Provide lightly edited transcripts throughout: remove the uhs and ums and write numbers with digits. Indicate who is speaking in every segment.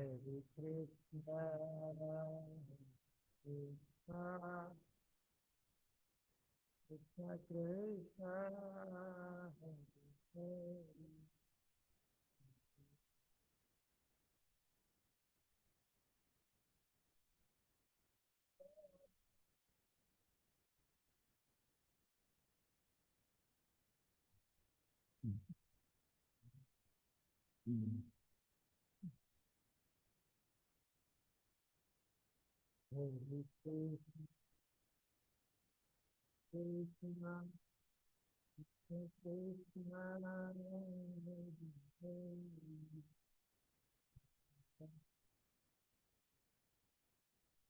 Speaker 1: Hare Krishna, Krishna, Krishna Krishna, Hare Hare. Hare Krishna, Krishna, Krishna, Hare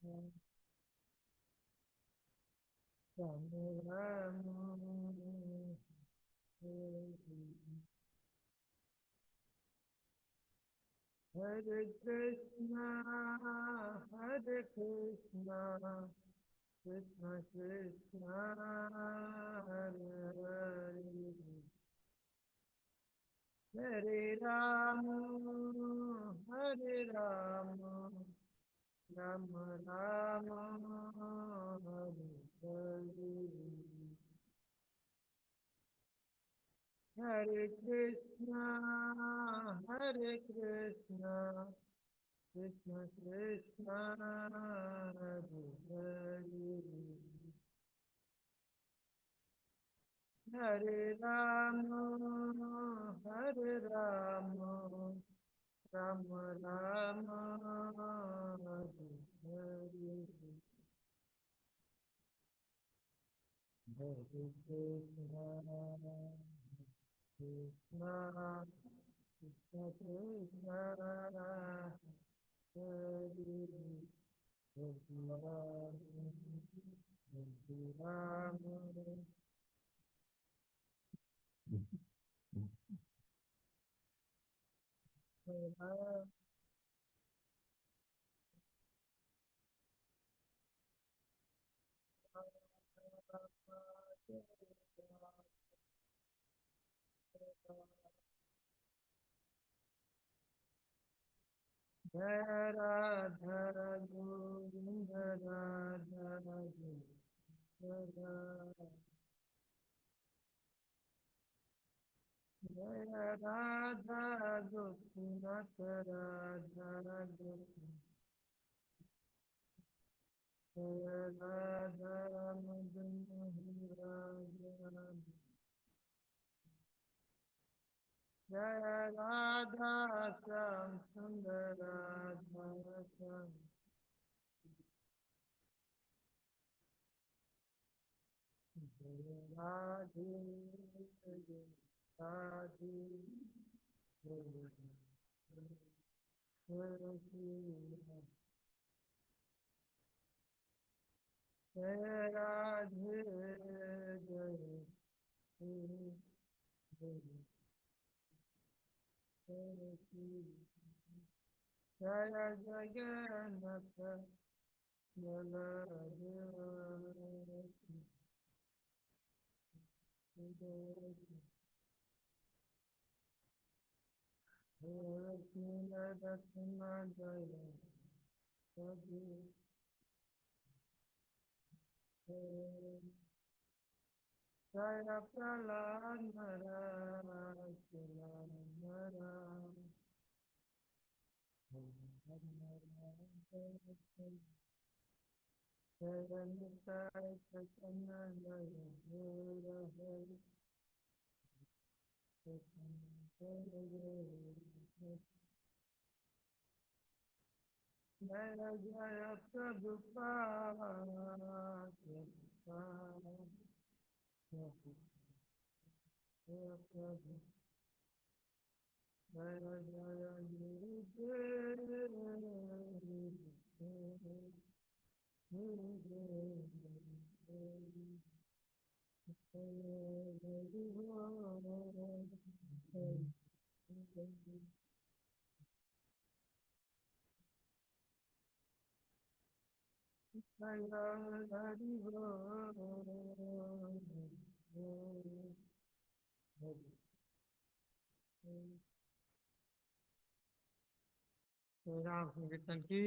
Speaker 1: Hare. Ram Ram, Hare Krishna, Hare Krishna, Krishna Krishna, Hare Hare, Hare Ram, Hare Ram, Ram Ram, Hare Hare, Hare Krishna, Hare Krishna, Krishna Krishna, Hare Hare, Hare Ram, Hare Ram, Ram Ram, Hare Hare, Hare Krishna, Krishna, Krishna Krishna, Hare Hare Ram, Hare Ram, Hare Ram. Jai Radha Govinda Radha Govinda, Jai Radha Gopinath Radha Gopinath, Jai Radha Madan Radha, Jai Radha Shyam Sundar Radha Shyam, Jai Radhe Radhe Radhe, Jai Radhe Jai Jaya Jagannath Baladev Lakshmana Jaya Jaya Jaya Prahlad Maharaj Jaya Nitai Chaitanya Jaya Jaya Jaya Jaya Jaya Prabhupada Prabhupada Prabhupada Jaya Jaya Guru Shri Ram संकीर्तन की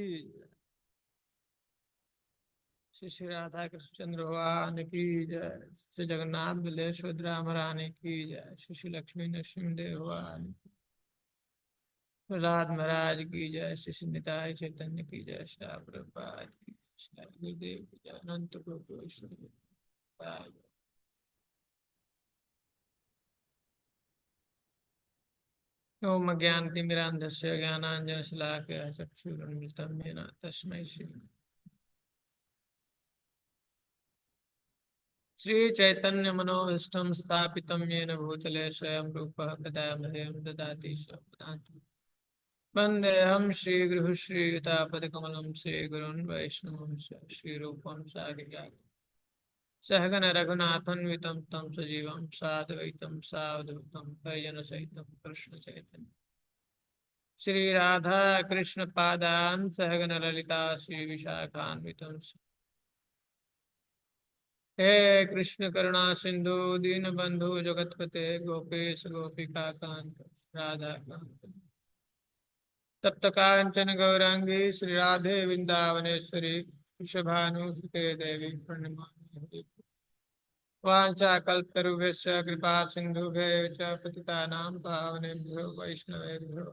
Speaker 1: श्री श्री राधा कृष्णचंद्र भगवान की जय। श्री जगन्नाथ बलदेव सुभद्रा महारानी की जय। श्री श्री लक्ष्मी नरसिंहदेव भगवान की, प्रहलाद महाराज की जय। श्री श्री निताई चैतन्य की जय। श्री प्रभुपाद की जय। श्री गुरुदेव की जय। अनंत प्रभु वैष्णव की जय। ओम ज्ञानतिमिरान्धस्य ज्ञानाञ्जनशलाकया चक्षुरुन्मिलितं येन तस्मै श्री चैतन्य मनोभीष्टं स्थापितं येन भूतले स्वयं रूपः कदा मह्यं ददाति स्वपदान्ति। वन्देऽहं श्रीगुरुः श्रीयुतापदकमलं श्रीगुरुन् वैष्णवंश श्रीरूपं साग्रजातं सहगण रघुनाथन्वितं तं सजीवं साद्वैतं सावधूतं परिजनसहितं कृष्ण चैतन्य श्री राधा कृष्ण पादान सहगण ललिता श्री विशाखान्वितं हे कृष्ण करुणा सिंधु दीन बंधु जगतपते गोपेश गोपिका कांत राधा कांत तप्त कांचन गौरांगी श्री राधे वृंदावनेश्वरी वृषभानुसुते देवी प्रणमामि। वाञ्छाकल्पतरुभ्यश्च कृपा सिन्धुभ्यः च पतितानां पावनेभ्यो वैष्णवेभ्यो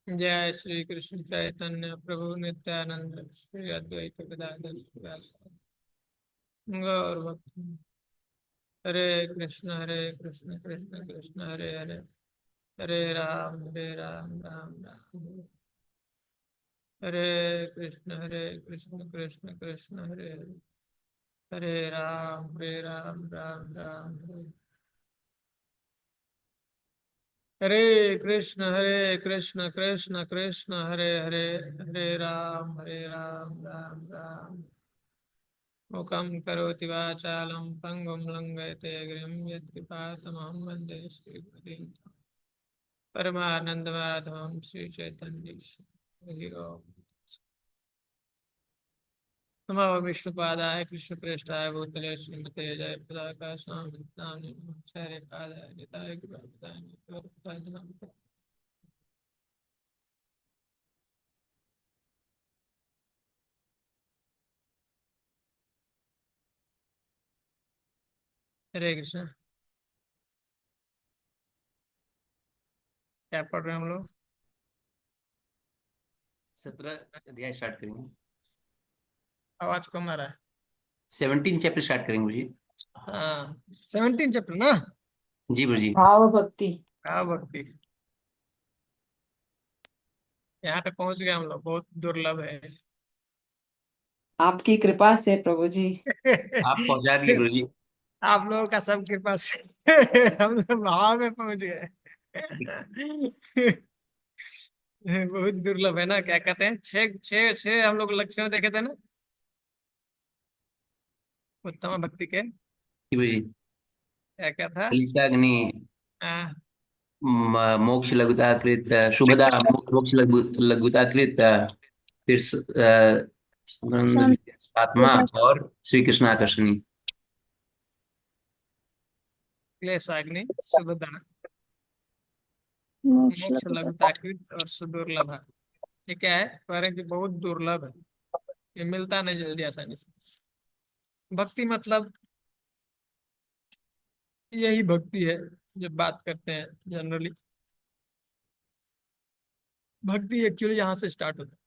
Speaker 1: जय श्री कृष्ण चैतन्य प्रभु नित्यानंद श्री अद्वैत गदाधर श्रीवासादि गौर भक्त। हरे कृष्ण कृष्ण कृष्ण हरे हरे, हरे राम राम राम हरे। हरे कृष्ण कृष्ण हरे हरे, हरे राम राम हरे। हरे कृष्ण कृष्ण हरे हरे, हरे राम राम राम। मुखं करोति वाचालं पङ्गुं लङ्घयते गिरिं यत्कृपातमहं वन्दे श्रीहरिं परमानन्दमाधवं श्रीचैतन्येश्वरं। हरि ओम्। नमो विष्णुपादाय कृष्णप्रेष्ठाय भूतले श्रीमते जयप्रदाकाशां पादाय निताय कृपादाय। हरे कृष्ण। क्या पढ़ रहे हैं हम लोग?
Speaker 2: 17 अध्याय स्टार्ट करेंगे।
Speaker 1: आवाज कम आ रहा है।
Speaker 2: 17 चैप्टर स्टार्ट करेंगे जी।
Speaker 1: हाँ 17 चैप्टर ना
Speaker 2: जी गुरु जी।
Speaker 3: भाव भक्ति।
Speaker 1: हाँ भक्ति। यहाँ पे पहुंच गए हम लोग, बहुत दुर्लभ है।
Speaker 3: आपकी कृपा से प्रभु जी।
Speaker 2: आप पहुंचा दिए गुरु जी।
Speaker 1: आप लोगों का सब कृपा से हम लोग भाव में पहुंच गए। बहुत दुर्लभ है ना। क्या कहते हैं, छह छह छह हम लोग लक्षण देखे थे ना उत्तम भक्ति के।
Speaker 2: जी गुरु जी।
Speaker 1: क्या क्या था?
Speaker 2: कलिकाग्नि,
Speaker 1: हाँ,
Speaker 2: मोक्ष लघुता कृत, शुभदा मोक्ष लघुता कृत, फिर आत्मा और श्री कृष्ण आकर्षणी।
Speaker 1: क्लेशाग्नि, शुभदा, मोक्ष लघुताकृत और सुदुर्लभ। ये क्या है? कह रहे हैं कि बहुत दुर्लभ है, ये मिलता नहीं जल्दी आसानी से। भक्ति मतलब यही भक्ति है जब बात करते हैं जनरली। भक्ति एक्चुअली यहाँ से स्टार्ट होता है।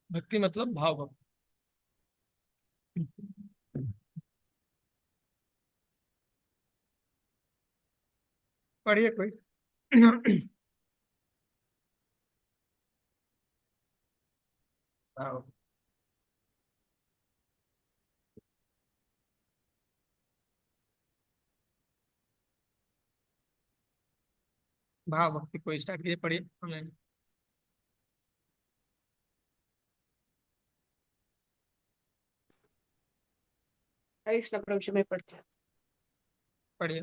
Speaker 1: भक्ति मतलब भाव भक्ति। पढ़िए कोई। भाव भाव भक्ति को स्टार्ट कीजिए, पढ़िए ऑनलाइन
Speaker 3: कृष्ण प्रभु जी में पढ़ते हैं।
Speaker 1: पढ़िए।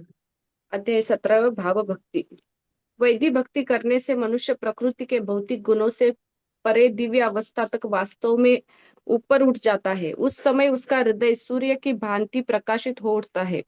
Speaker 3: अध्याय 17 भाव भक्ति। वैदिक भक्ति करने से मनुष्य प्रकृति के भौतिक गुणों से परे दिव्य अवस्था तक वास्तव में ऊपर उठ जाता है। उस समय उसका हृदय सूर्य की भांति प्रकाशित हो उठता है।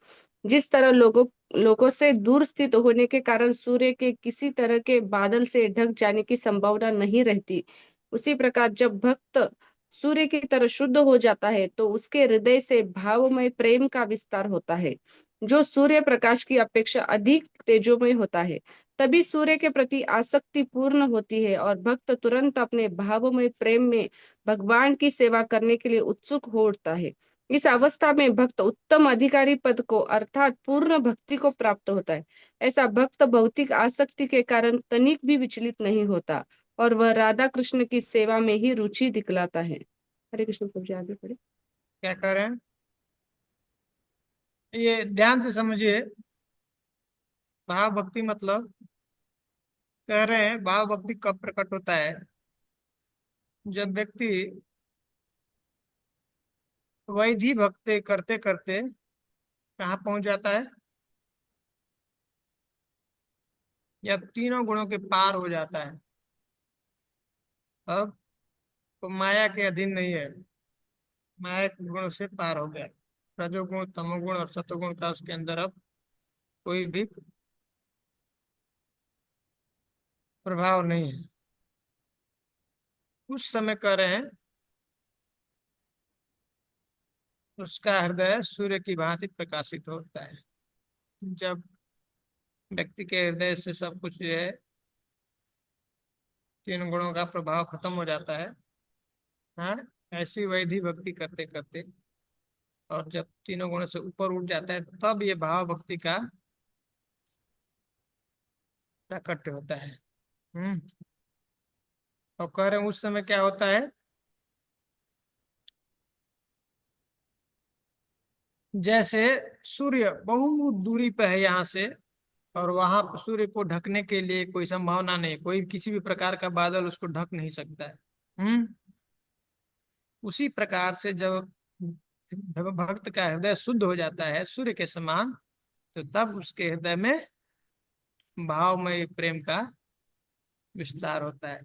Speaker 3: जिस तरह लोगों से दूर स्थित होने के कारण सूर्य के किसी तरह के बादल से ढक जाने की संभावना नहीं रहती, उसी प्रकार जब भक्त सूर्य की तरह शुद्ध हो जाता है तो उसके हृदय से भावमय प्रेम का विस्तार होता है, जो सूर्य प्रकाश की अपेक्षा अधिक तेजोमय होता है। तभी सूर्य के प्रति आसक्ति पूर्ण होती है और भक्त तुरंत अपने भावमय प्रेम में भगवान की सेवा करने के लिए उत्सुक हो उठता है। इस अवस्था में भक्त उत्तम अधिकारी पद को अर्थात पूर्ण भक्ति को प्राप्त होता है। ऐसा भक्त भौतिक आसक्ति के कारण तनिक भी विचलित नहीं होता और वह राधा कृष्ण की सेवा में ही रुचि दिखलाता है। हरे कृष्ण प्रभु जी, आगे पढ़े।
Speaker 1: क्या कर रहे हैं, ये ध्यान से समझिए। भाव भक्ति मतलब, कह रहे हैं भाव भक्ति कब प्रकट होता है? जब व्यक्ति वैधि भक्ति करते करते कहाँ पहुंच जाता है? जब तीनों गुणों के पार हो जाता है, अब तो माया के अधीन नहीं है, माया के गुणों से पार हो गया। रजोगुण, तमोगुण और सतोगुण का उसके अंदर अब कोई भी प्रभाव नहीं है। उस समय कह रहे हैं उसका हृदय सूर्य की भांति प्रकाशित होता है। जब व्यक्ति के हृदय से सब कुछ जो है, तीन गुणों का प्रभाव खत्म हो जाता है, हाँ, ऐसी वैधि भक्ति करते करते, और जब तीनों गुणों से ऊपर उठ जाता है, तब ये भाव भक्ति का प्राकट्य होता है। और कह रहे हैं उस समय क्या होता है? जैसे सूर्य बहुत दूरी पे है यहाँ से, और वहां सूर्य को ढकने के लिए कोई संभावना नहीं, कोई किसी भी प्रकार का बादल उसको ढक नहीं सकता है। उसी प्रकार से जब भक्त का हृदय शुद्ध हो जाता है सूर्य के समान, तो तब उसके हृदय में भावमय प्रेम का विस्तार होता है।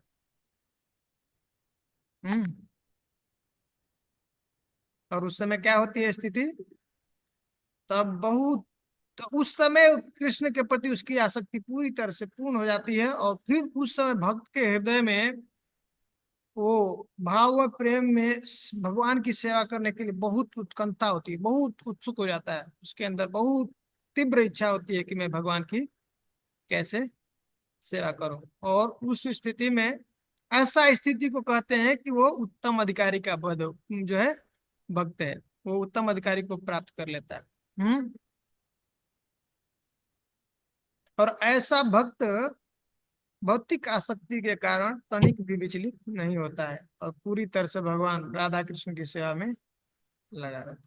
Speaker 1: और उस समय क्या होती है स्थिति? तब बहुत, तो उस समय कृष्ण के प्रति उसकी आसक्ति पूरी तरह से पूर्ण हो जाती है, और फिर उस समय भक्त के हृदय में वो भाव व प्रेम में भगवान की सेवा करने के लिए बहुत उत्कंठा होती है, बहुत उत्सुक हो जाता है। उसके अंदर बहुत तीव्र इच्छा होती है कि मैं भगवान की कैसे सेवा करूं। और उस स्थिति में, ऐसा स्थिति को कहते हैं कि वो उत्तम अधिकारी का पद जो है भक्त है, वो उत्तम अधिकारी को प्राप्त कर लेता है। और ऐसा भक्त भौतिक आसक्ति के कारण तनिक भी विचलित नहीं होता है और पूरी तरह से भगवान राधा कृष्ण की सेवा में लगा रहता है।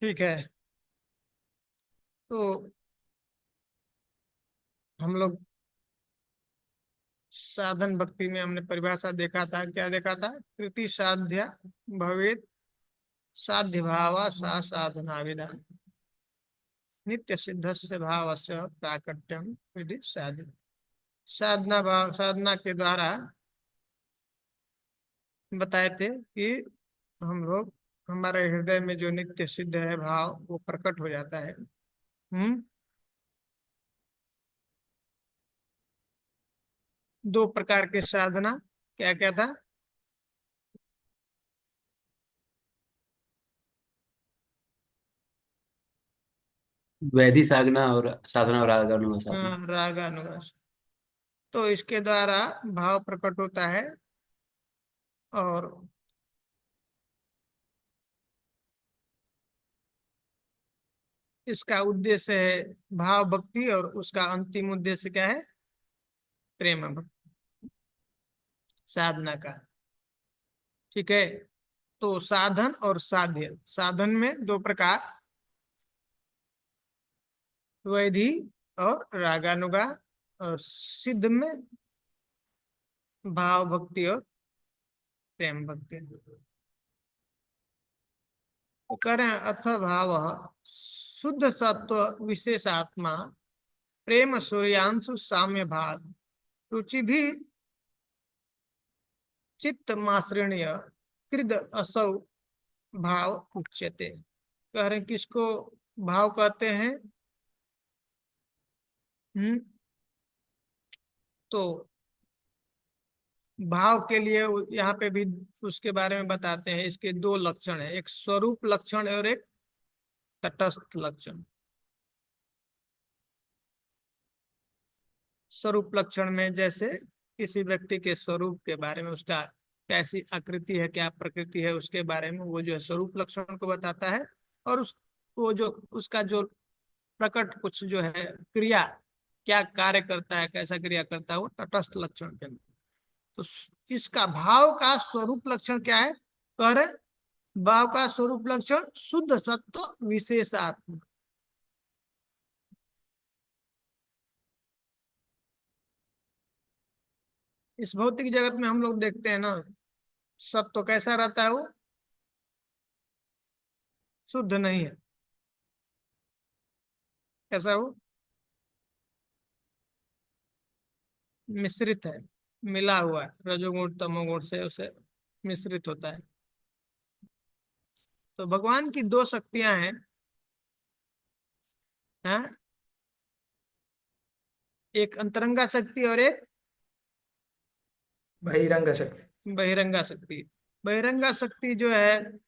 Speaker 1: ठीक है, तो हम लोग साधन भक्ति में हमने परिभाषा देखा था, क्या देखा था? कृति साध्या भवेत साध्य भावा सा साधना विधा, नित्य सिद्धस्य भावस्य प्राकट्यम विधि साधित। साधना भाव, साधना के द्वारा बताए थे कि हम लोग, हमारे हृदय में जो नित्य सिद्ध है भाव, वो प्रकट हो जाता है। दो प्रकार के साधना, क्या क्या था?
Speaker 2: वैधि साधना और आगमन साधना।
Speaker 1: हाँ, राग अनुराग। तो इसके द्वारा भाव प्रकट होता है, और इसका उद्देश्य है भाव भक्ति, और उसका अंतिम उद्देश्य क्या है? प्रेम भक्ति, साधना का। ठीक है, तो साधन और साध्य, साधन में दो प्रकार, वैधि और रागानुगा, और सिद्ध में भाव भक्ति और प्रेम भक्ति। तो करें अथ भाव शुद्ध सत्व विशेषात्मा प्रेम सूर्यांशु साम्य भाग रुचि भी चित्त माश्रणीय कृद असौ भाव उच्यते। कह रहे किसको भाव कहते हैं? तो भाव के लिए यहाँ पे भी उसके बारे में बताते हैं। इसके दो लक्षण है, एक स्वरूप लक्षण और एक तटस्थ लक्षण। स्वरूप लक्षण में जैसे किसी व्यक्ति के स्वरूप के बारे में, उसका कैसी आकृति है, क्या प्रकृति है, उसके बारे में वो जो है स्वरूप लक्षण को बताता है। और वो जो उसका जो प्रकट कुछ जो है क्रिया, क्या कार्य करता है, कैसा क्रिया करता है, वो तटस्थ लक्षण के अंदर। तो इसका भाव का स्वरूप लक्षण क्या है? कह रहे भाव का स्वरूप लक्षण शुद्ध सत्व विशेष आत्मा। इस भौतिक जगत में हम लोग देखते हैं ना, सत्व कैसा रहता है? वो शुद्ध नहीं है। कैसा? वो मिश्रित है, मिला हुआ है, रजोगुण तमोगुण से उसे मिश्रित होता है। तो भगवान की दो शक्तियां हैं, हाँ? एक अंतरंगा शक्ति और एक
Speaker 4: बहिरंग शक्ति।
Speaker 1: बहिरंगा शक्ति। बहिरंगा शक्ति जो है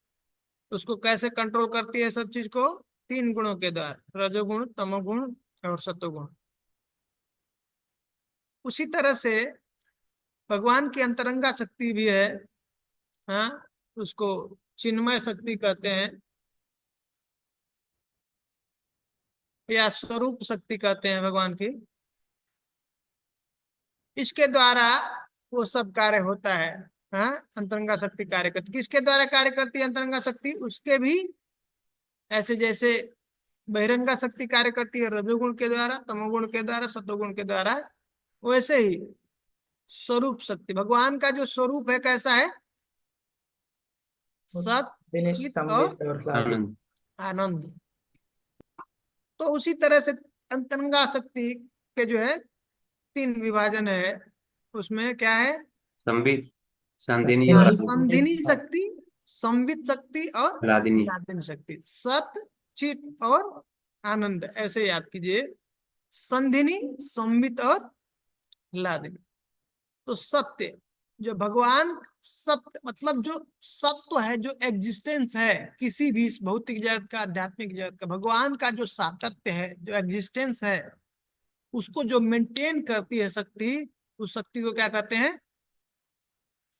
Speaker 1: उसको कैसे कंट्रोल करती है? सब चीज को तीन गुणों के द्वारा, रजोगुण तमोगुण और सत्वगुण। उसी तरह से भगवान की अंतरंगा शक्ति भी है, हाँ? उसको चिन्मय शक्ति कहते हैं या स्वरूप शक्ति कहते हैं भगवान की। इसके द्वारा वो सब कार्य होता है, हाँ? अंतरंगा शक्ति कार्य करती। किसके द्वारा कार्य करती है अंतरंगा शक्ति? उसके भी ऐसे जैसे बहिरंगा शक्ति कार्य करती है रजोगुण के द्वारा, तमोगुण के द्वारा, सत्वगुण के द्वारा, वैसे ही स्वरूप शक्ति, भगवान का जो स्वरूप है कैसा है? सत, चित और
Speaker 2: आनंद।
Speaker 1: आनंद। तो उसी तरह से अंतरंगा शक्ति के जो है तीन विभाजन है। उसमें क्या है?
Speaker 2: संबित, संधिनी और
Speaker 1: संधिनी शक्ति, संवित शक्ति और
Speaker 2: लादिनी।
Speaker 1: लादिनी शक्ति। सत, चित और आनंद, ऐसे याद कीजिए। संधिनी, संवित और लादिनी। तो सत्य जो भगवान, सत्य मतलब जो सत्व है, जो एग्जिस्टेंस है किसी भी भौतिक जगत का, आध्यात्मिक जगत का, भगवान का जो सातत्य है, जो एग्जिस्टेंस है, उसको जो मेंटेन करती है शक्ति, उस शक्ति को क्या कहते हैं?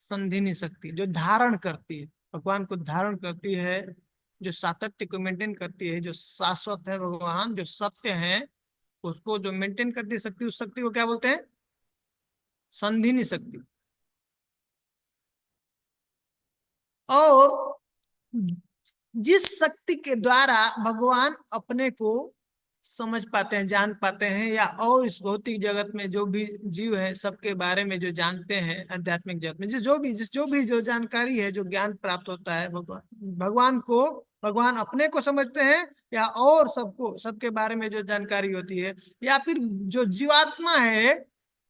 Speaker 1: संधिनी शक्ति। जो धारण करती है, भगवान को धारण करती है, जो सातत्य को मेंटेन करती है, जो शाश्वत है भगवान, जो सत्य है, उसको जो मेंटेन करती है शक्ति, उस शक्ति को क्या बोलते हैं? संधिनी शक्ति। और जिस शक्ति के द्वारा भगवान अपने को समझ पाते हैं, जान पाते हैं, या और इस भौतिक जगत में जो भी जीव है सबके बारे में जो जानते हैं, आध्यात्मिक जगत में जो जानकारी है, जो ज्ञान प्राप्त होता है, भगवान अपने को समझते हैं, या और सबको, सबके बारे में जो जानकारी होती है, या फिर जो जीवात्मा है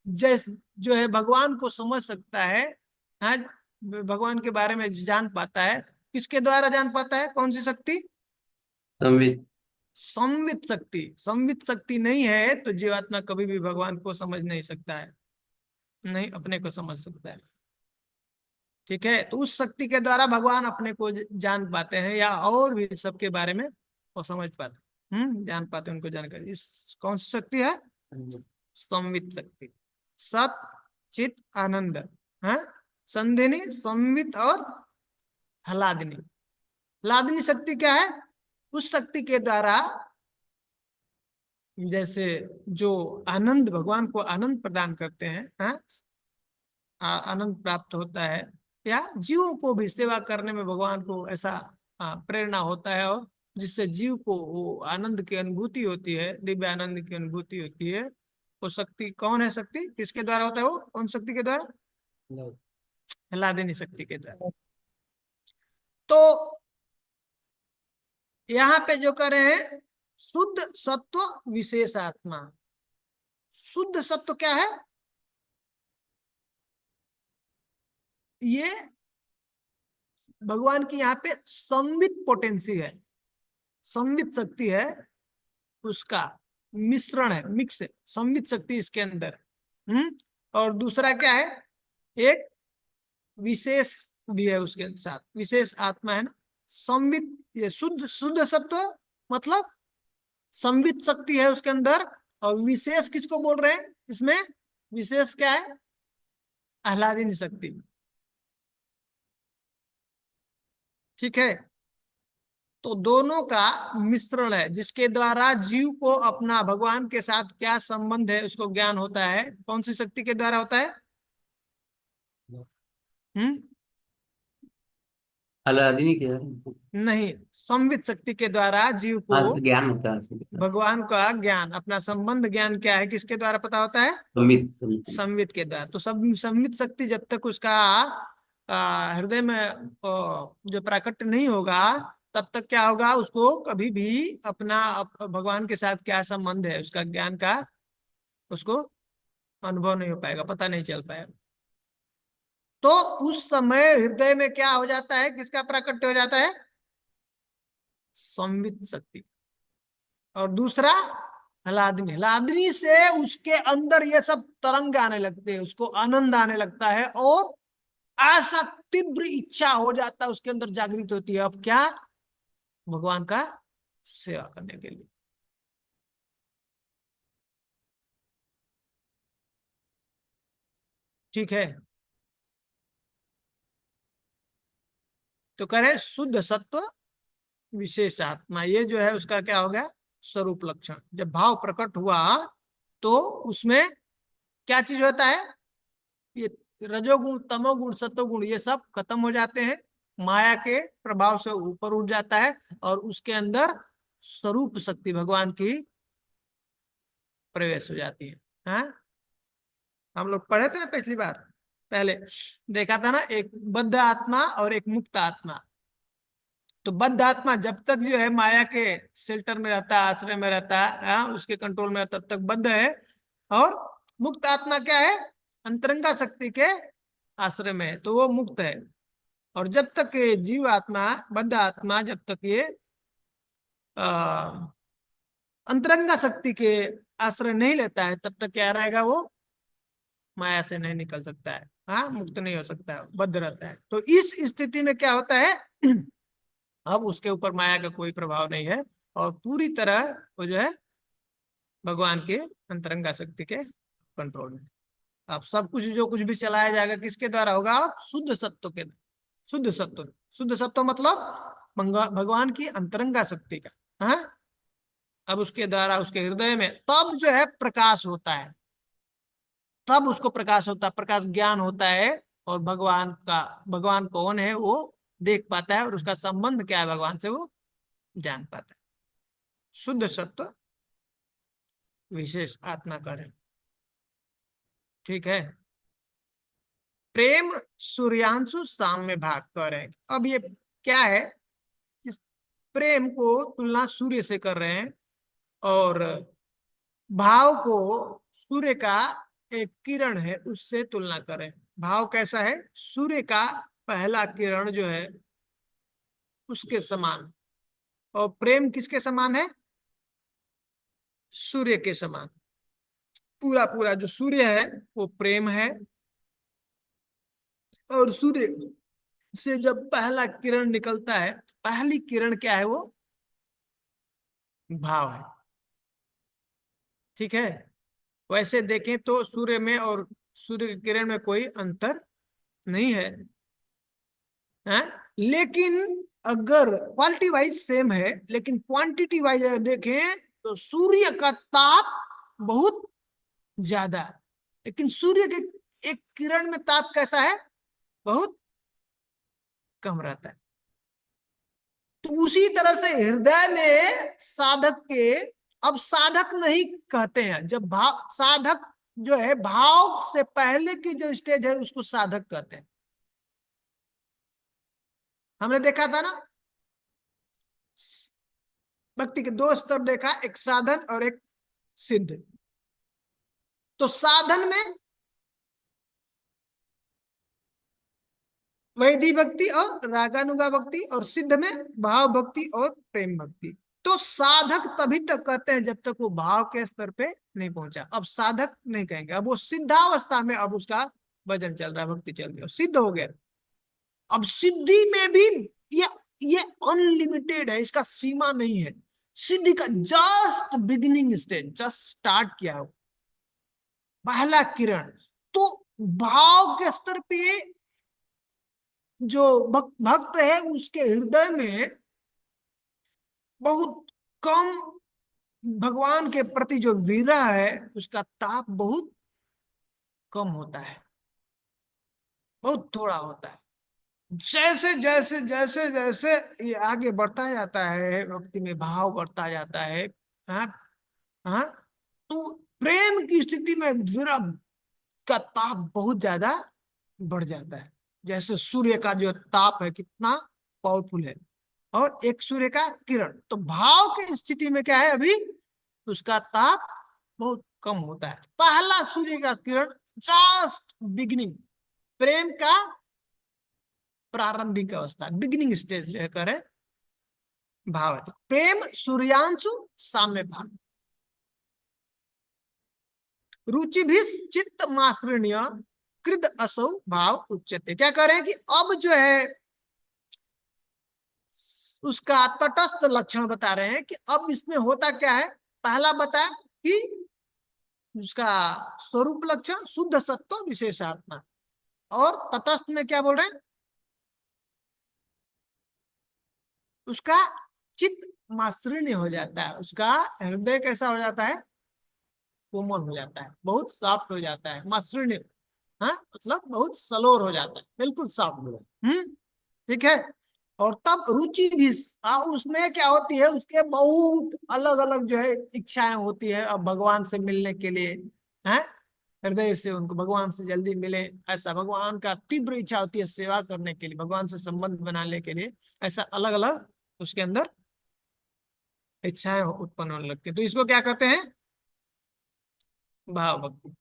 Speaker 1: जो है भगवान को समझ सकता है, हाँ? भगवान के बारे में जान पाता है। किसके द्वारा जान पाता है? कौन सी शक्ति?
Speaker 2: संबित।
Speaker 1: संवित शक्ति। संवित शक्ति नहीं है तो जीवात्मा कभी भी भगवान को समझ नहीं सकता है, नहीं अपने को समझ सकता है। ठीक है? तो उस शक्ति के द्वारा भगवान अपने को जान पाते हैं, या और भी सबके बारे में वो समझ पाते, जान पाते, उनको जानकारी। इस कौन सी शक्ति है? संवित शक्ति। सत, चित, आनंद, हाँ? संधिनी, संवित और हलादिनी। लादिनी शक्ति क्या है? उस शक्ति के द्वारा जैसे जो आनंद, भगवान को आनंद प्रदान करते हैं, हाँ? आनंद प्राप्त होता है, या जीवों को भी सेवा करने में भगवान को ऐसा प्रेरणा होता है, और जिससे जीव को वो आनंद की अनुभूति होती है, दिव्य आनंद की अनुभूति होती है। वो शक्ति कौन है? शक्ति किसके द्वारा होता है? वो कौन शक्ति के द्वारा? लादिनी शक्ति के द्वारा। तो यहाँ पे जो कर रहे हैं, शुद्ध सत्व विशेष आत्मा। शुद्ध सत्व क्या है? ये भगवान की यहाँ पे संवित पोटेंसी है, संवित शक्ति है, उसका मिश्रण है, मिक्स है, संवित शक्ति इसके अंदर। और दूसरा क्या है, एक विशेष भी है उसके साथ, विशेष आत्मा है ना, संवित। ये शुद्ध शुद्ध सत्व मतलब संवित शक्ति है उसके अंदर। और विशेष किसको बोल रहे हैं इसमें, विशेष क्या है, आह्लादिनी शक्ति। ठीक है, तो दोनों का मिश्रण है, जिसके द्वारा जीव को अपना भगवान के साथ क्या संबंध है उसको ज्ञान होता है। कौन सी शक्ति के द्वारा होता है?
Speaker 2: अलादीन के
Speaker 1: नहीं, संवित शक्ति के द्वारा जीव को
Speaker 2: ज्ञान होता है उसके।
Speaker 1: भगवान का ज्ञान, अपना संबंध ज्ञान क्या है, किसके द्वारा पता होता है? संवित के द्वारा। तो सब संवित शक्ति जब तक उसका हृदय में जो प्राकट्य नहीं होगा, तब तक क्या होगा, उसको कभी भी अपना भगवान के साथ क्या संबंध है उसका ज्ञान का उसको अनुभव नहीं हो पाएगा, पता नहीं चल पाएगा। तो उस समय हृदय में क्या हो जाता है, किसका प्राकट्य हो जाता है? संवित शक्ति। और दूसरा हलादनी, हलादनी से उसके अंदर ये सब तरंग आने लगते हैं, उसको आनंद आने लगता है और ऐसा तीव्र इच्छा हो जाता है उसके अंदर, जागृत होती है। अब क्या, भगवान का सेवा करने के लिए। ठीक है, तो करें शुद्ध सत्व विशेष आत्मा, ये जो है उसका क्या हो गया, स्वरूप लक्षण। जब भाव प्रकट हुआ तो उसमें क्या चीज होता है, ये रजोगुण तमोगुण सत्वगुण ये सब खत्म हो जाते हैं, माया के प्रभाव से ऊपर उठ जाता है और उसके अंदर स्वरूप शक्ति भगवान की प्रवेश हो जाती है। हाँ, हम लोग पढ़े थे ना पिछली बार, पहले देखा था ना, एक बद्ध आत्मा और एक मुक्त आत्मा। तो बद्ध आत्मा जब तक जो है माया के शेल्टर में रहता है, आश्रय में रहता है, उसके कंट्रोल में तब तक बद्ध है। और मुक्त आत्मा क्या है, अंतरंगा शक्ति के आश्रय में है, तो वो मुक्त है। और जब तक ये जीव आत्मा, बद्ध आत्मा, जब तक ये अंतरंगा शक्ति के आश्रय नहीं लेता है, तब तक क्या रहेगा, वो माया से नहीं निकल सकता है, हाँ, मुक्त नहीं हो सकता है, बद्ध रहता है। तो इस स्थिति में क्या होता है, अब उसके ऊपर माया का कोई प्रभाव नहीं है और पूरी तरह वो जो है भगवान के अंतरंगा शक्ति के कंट्रोल में। अब सब कुछ जो कुछ भी चलाया जाएगा किसके द्वारा होगा, शुद्ध सत्व के, शुद्ध सत्व। शुद्ध सत्व मतलब भगवान की अंतरंगा शक्ति का। हाँ, अब उसके द्वारा उसके हृदय में तब जो है प्रकाश होता है, तब उसको प्रकाश होता है, प्रकाश ज्ञान होता है। और भगवान का, भगवान कौन है वो देख पाता है और उसका संबंध क्या है भगवान से वो जान पाता है। शुद्ध सत्व विशेष आत्मा करें। ठीक है, प्रेम सूर्यांशु साम्य भाग करें। अब ये क्या है, इस प्रेम को तुलना सूर्य से कर रहे हैं और भाव को सूर्य का एक किरण है उससे तुलना करें। भाव कैसा है, सूर्य का पहला किरण जो है उसके समान। और प्रेम किसके समान है, सूर्य के समान। पूरा पूरा जो सूर्य है वो प्रेम है और सूर्य से जब पहला किरण निकलता है, पहली किरण क्या है, वो भाव है। ठीक है, वैसे देखें तो सूर्य में और सूर्य की किरण में कोई अंतर नहीं है, हैं? लेकिन अगर क्वालिटी वाइज सेम है, लेकिन क्वांटिटी वाइज अगर देखें तो सूर्य का ताप बहुत ज्यादा है, लेकिन सूर्य के एक किरण में ताप कैसा है, बहुत कम रहता है। तो उसी तरह से हृदय में साधक के, अब साधक नहीं कहते हैं, जब भाव, साधक जो है भाव से पहले की जो स्टेज है उसको साधक कहते हैं। हमने देखा था ना, भक्ति के दो स्तर देखा, एक साधन और एक सिद्ध। तो साधन में वैदिक भक्ति और रागानुगा भक्ति, और सिद्ध में भाव भक्ति और प्रेम भक्ति। तो साधक तभी तक कहते हैं जब तक वो भाव के स्तर पे नहीं पहुंचा। अब साधक नहीं कहेंगे, अब वो सिद्धावस्था में अब उसका भजन चल रहा है, भक्ति चल रही है, सिद्ध हो गया। अब सिद्धि में भी ये अनलिमिटेड है, इसका सीमा नहीं है। सिद्धि का just beginning stage, just start किया हो, पहला किरण। तो भाव के स्तर पे जो भक्त है उसके हृदय में बहुत कम भगवान के प्रति जो विरह है उसका ताप बहुत कम होता है, बहुत थोड़ा होता है। जैसे जैसे जैसे जैसे ये आगे बढ़ता जाता है, भक्ति में भाव बढ़ता जाता है, हाँ हाँ, तो प्रेम की स्थिति में विरह का ताप बहुत ज्यादा बढ़ जाता है। जैसे सूर्य का जो ताप है कितना पावरफुल है, और एक सूर्य का किरण। तो भाव की स्थिति में क्या है, अभी उसका ताप बहुत कम होता है। पहला सूर्य का किरण, जस्ट बिगिनिंग, प्रेम का प्रारंभिक अवस्था, बिगिनिंग स्टेज लेकर है भाव है। तो प्रेम सूर्यांशु साम्य भाव, रुचि भी चित्त माश्रणीय कृद असौ भाव उच्चते। क्या कह रहे हैं कि अब जो है उसका तटस्थ लक्षण बता रहे हैं कि अब इसमें होता क्या है। पहला बताया कि उसका स्वरूप लक्षण शुद्ध सत्व विशेषात्मा, और तटस्थ में क्या बोल रहे हैं, उसका चित्त माश्रणीय हो जाता है, उसका हृदय कैसा हो जाता है, कोमल हो जाता है, बहुत सॉफ्ट हो जाता है। माश्रणीय, हाँ मतलब बहुत सलोर हो जाता है, बिल्कुल सॉफ्ट हो जाता है। ठीक है। और तब रुचि भी, उसमें क्या होती है, उसके बहुत अलग अलग जो है इच्छाएं होती है अब भगवान से मिलने के लिए, हैं, हृदय से उनको भगवान से जल्दी मिले, ऐसा भगवान का तीव्र इच्छा होती है सेवा करने के लिए, भगवान से संबंध बनाने के लिए, ऐसा अलग अलग उसके अंदर इच्छाएं उत्पन्न होने लगती है। तो इसको क्या कहते हैं, भाव भक्ति।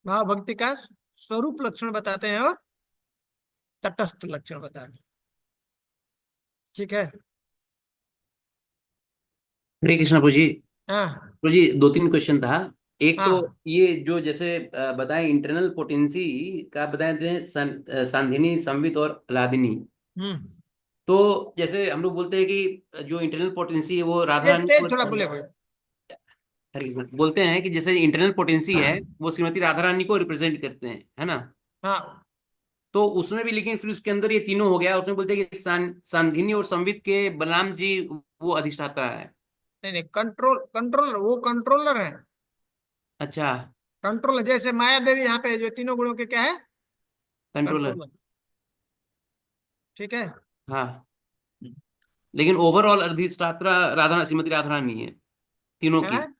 Speaker 1: भाव भक्ति का स्वरूप लक्षण बताते हैं और तटस्थ लक्षण बताते हैं। ठीक है।
Speaker 2: हरे कृष्ण प्रभु जी।
Speaker 1: हाँ
Speaker 2: प्रभु जी, दो तीन क्वेश्चन था। एक तो
Speaker 1: हाँ।
Speaker 2: ये जो जैसे बताएं इंटरनल पोटेंसी का बताए थे, सांधिनी, संवित और लादिनी।
Speaker 1: हम्म।
Speaker 2: तो जैसे हम लोग बोलते हैं कि जो इंटरनल पोटेंसी है वो राधा
Speaker 1: तेज
Speaker 2: रानी
Speaker 1: तेज
Speaker 2: को,
Speaker 1: थोड़ा बोले भाई।
Speaker 2: हरे कृष्ण, बोलते हैं कि जैसे इंटरनल पोटेंसी है वो श्रीमती राधा रानी को रिप्रेजेंट करते हैं, है ना।
Speaker 1: हाँ
Speaker 2: तो उसमें भी, लेकिन फिर उसके अंदर ये तीनों हो गया, उसमें बोलते हैं कि सांधिनी और संवित के बलराम जी वो अधिष्ठाता है।
Speaker 1: नहीं नहीं, कंट्रोल कंट्रोलर, वो कंट्रोलर है।
Speaker 2: अच्छा।
Speaker 1: कंट्रोलर जैसे माया देवी यहाँ पे जो तीनों गुणों के क्या है,
Speaker 2: कंट्रोलर।
Speaker 1: कंट्रोलर। ठीक है।
Speaker 2: हाँ। लेकिन ओवरऑल अधिष्ठाता राधा, श्रीमती राधा रानी है तीनों की।
Speaker 1: हाँ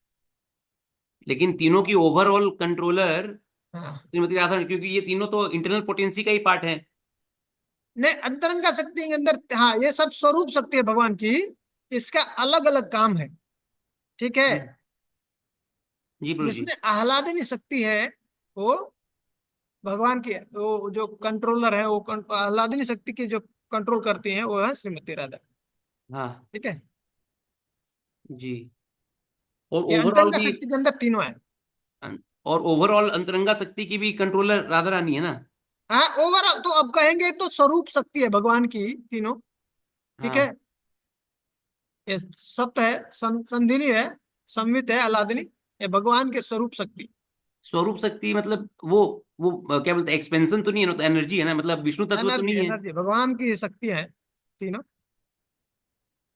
Speaker 2: लेकिन तीनों की ओवरऑल कंट्रोलर
Speaker 1: हाँ।
Speaker 2: श्रीमती राधा रानी, क्योंकि ये तीनों तो इंटरनल पोटेंसी का ही पार्ट है।
Speaker 1: नहीं, अंतरंगा शक्ति के अंदर, हाँ ये सब स्वरूप शक्ति है भगवान की, इसका अलग अलग काम है। ठीक है।
Speaker 2: जी। जी प्रभु जी।
Speaker 1: जिसमें आह्लादनी शक्ति है वो भगवान की, वो जो कंट्रोलर है वो आह्लादनी शक्ति की जो कंट्रोल करती है वो है श्रीमती राधा।
Speaker 2: हाँ
Speaker 1: ठीक है।
Speaker 2: जी। और
Speaker 1: ये
Speaker 2: ओवरऑल
Speaker 1: अंतरंगा
Speaker 2: भी,
Speaker 1: शक्ति के अंदर तीनों है।
Speaker 2: और ओवरऑल अंतरंगा शक्ति की भी कंट्रोलर राधा रानी है ना।
Speaker 1: हाँ ओवरऑल तो अब कहेंगे तो स्वरूप शक्ति है भगवान की तीनों। ठीक है।
Speaker 2: हाँ।
Speaker 1: ये सत्य है, संधिनी है, संवित है, अलादिनी, ये भगवान के स्वरूप शक्ति।
Speaker 2: स्वरूप शक्ति मतलब वो क्या बोलते हैं, एक्सपेंशन तो नहीं है ना, तो एनर्जी है ना, मतलब विष्णु तत्व तो
Speaker 1: एनर्जी,
Speaker 2: नहीं है।
Speaker 1: एनर्जी भगवान की शक्ति है तीनों।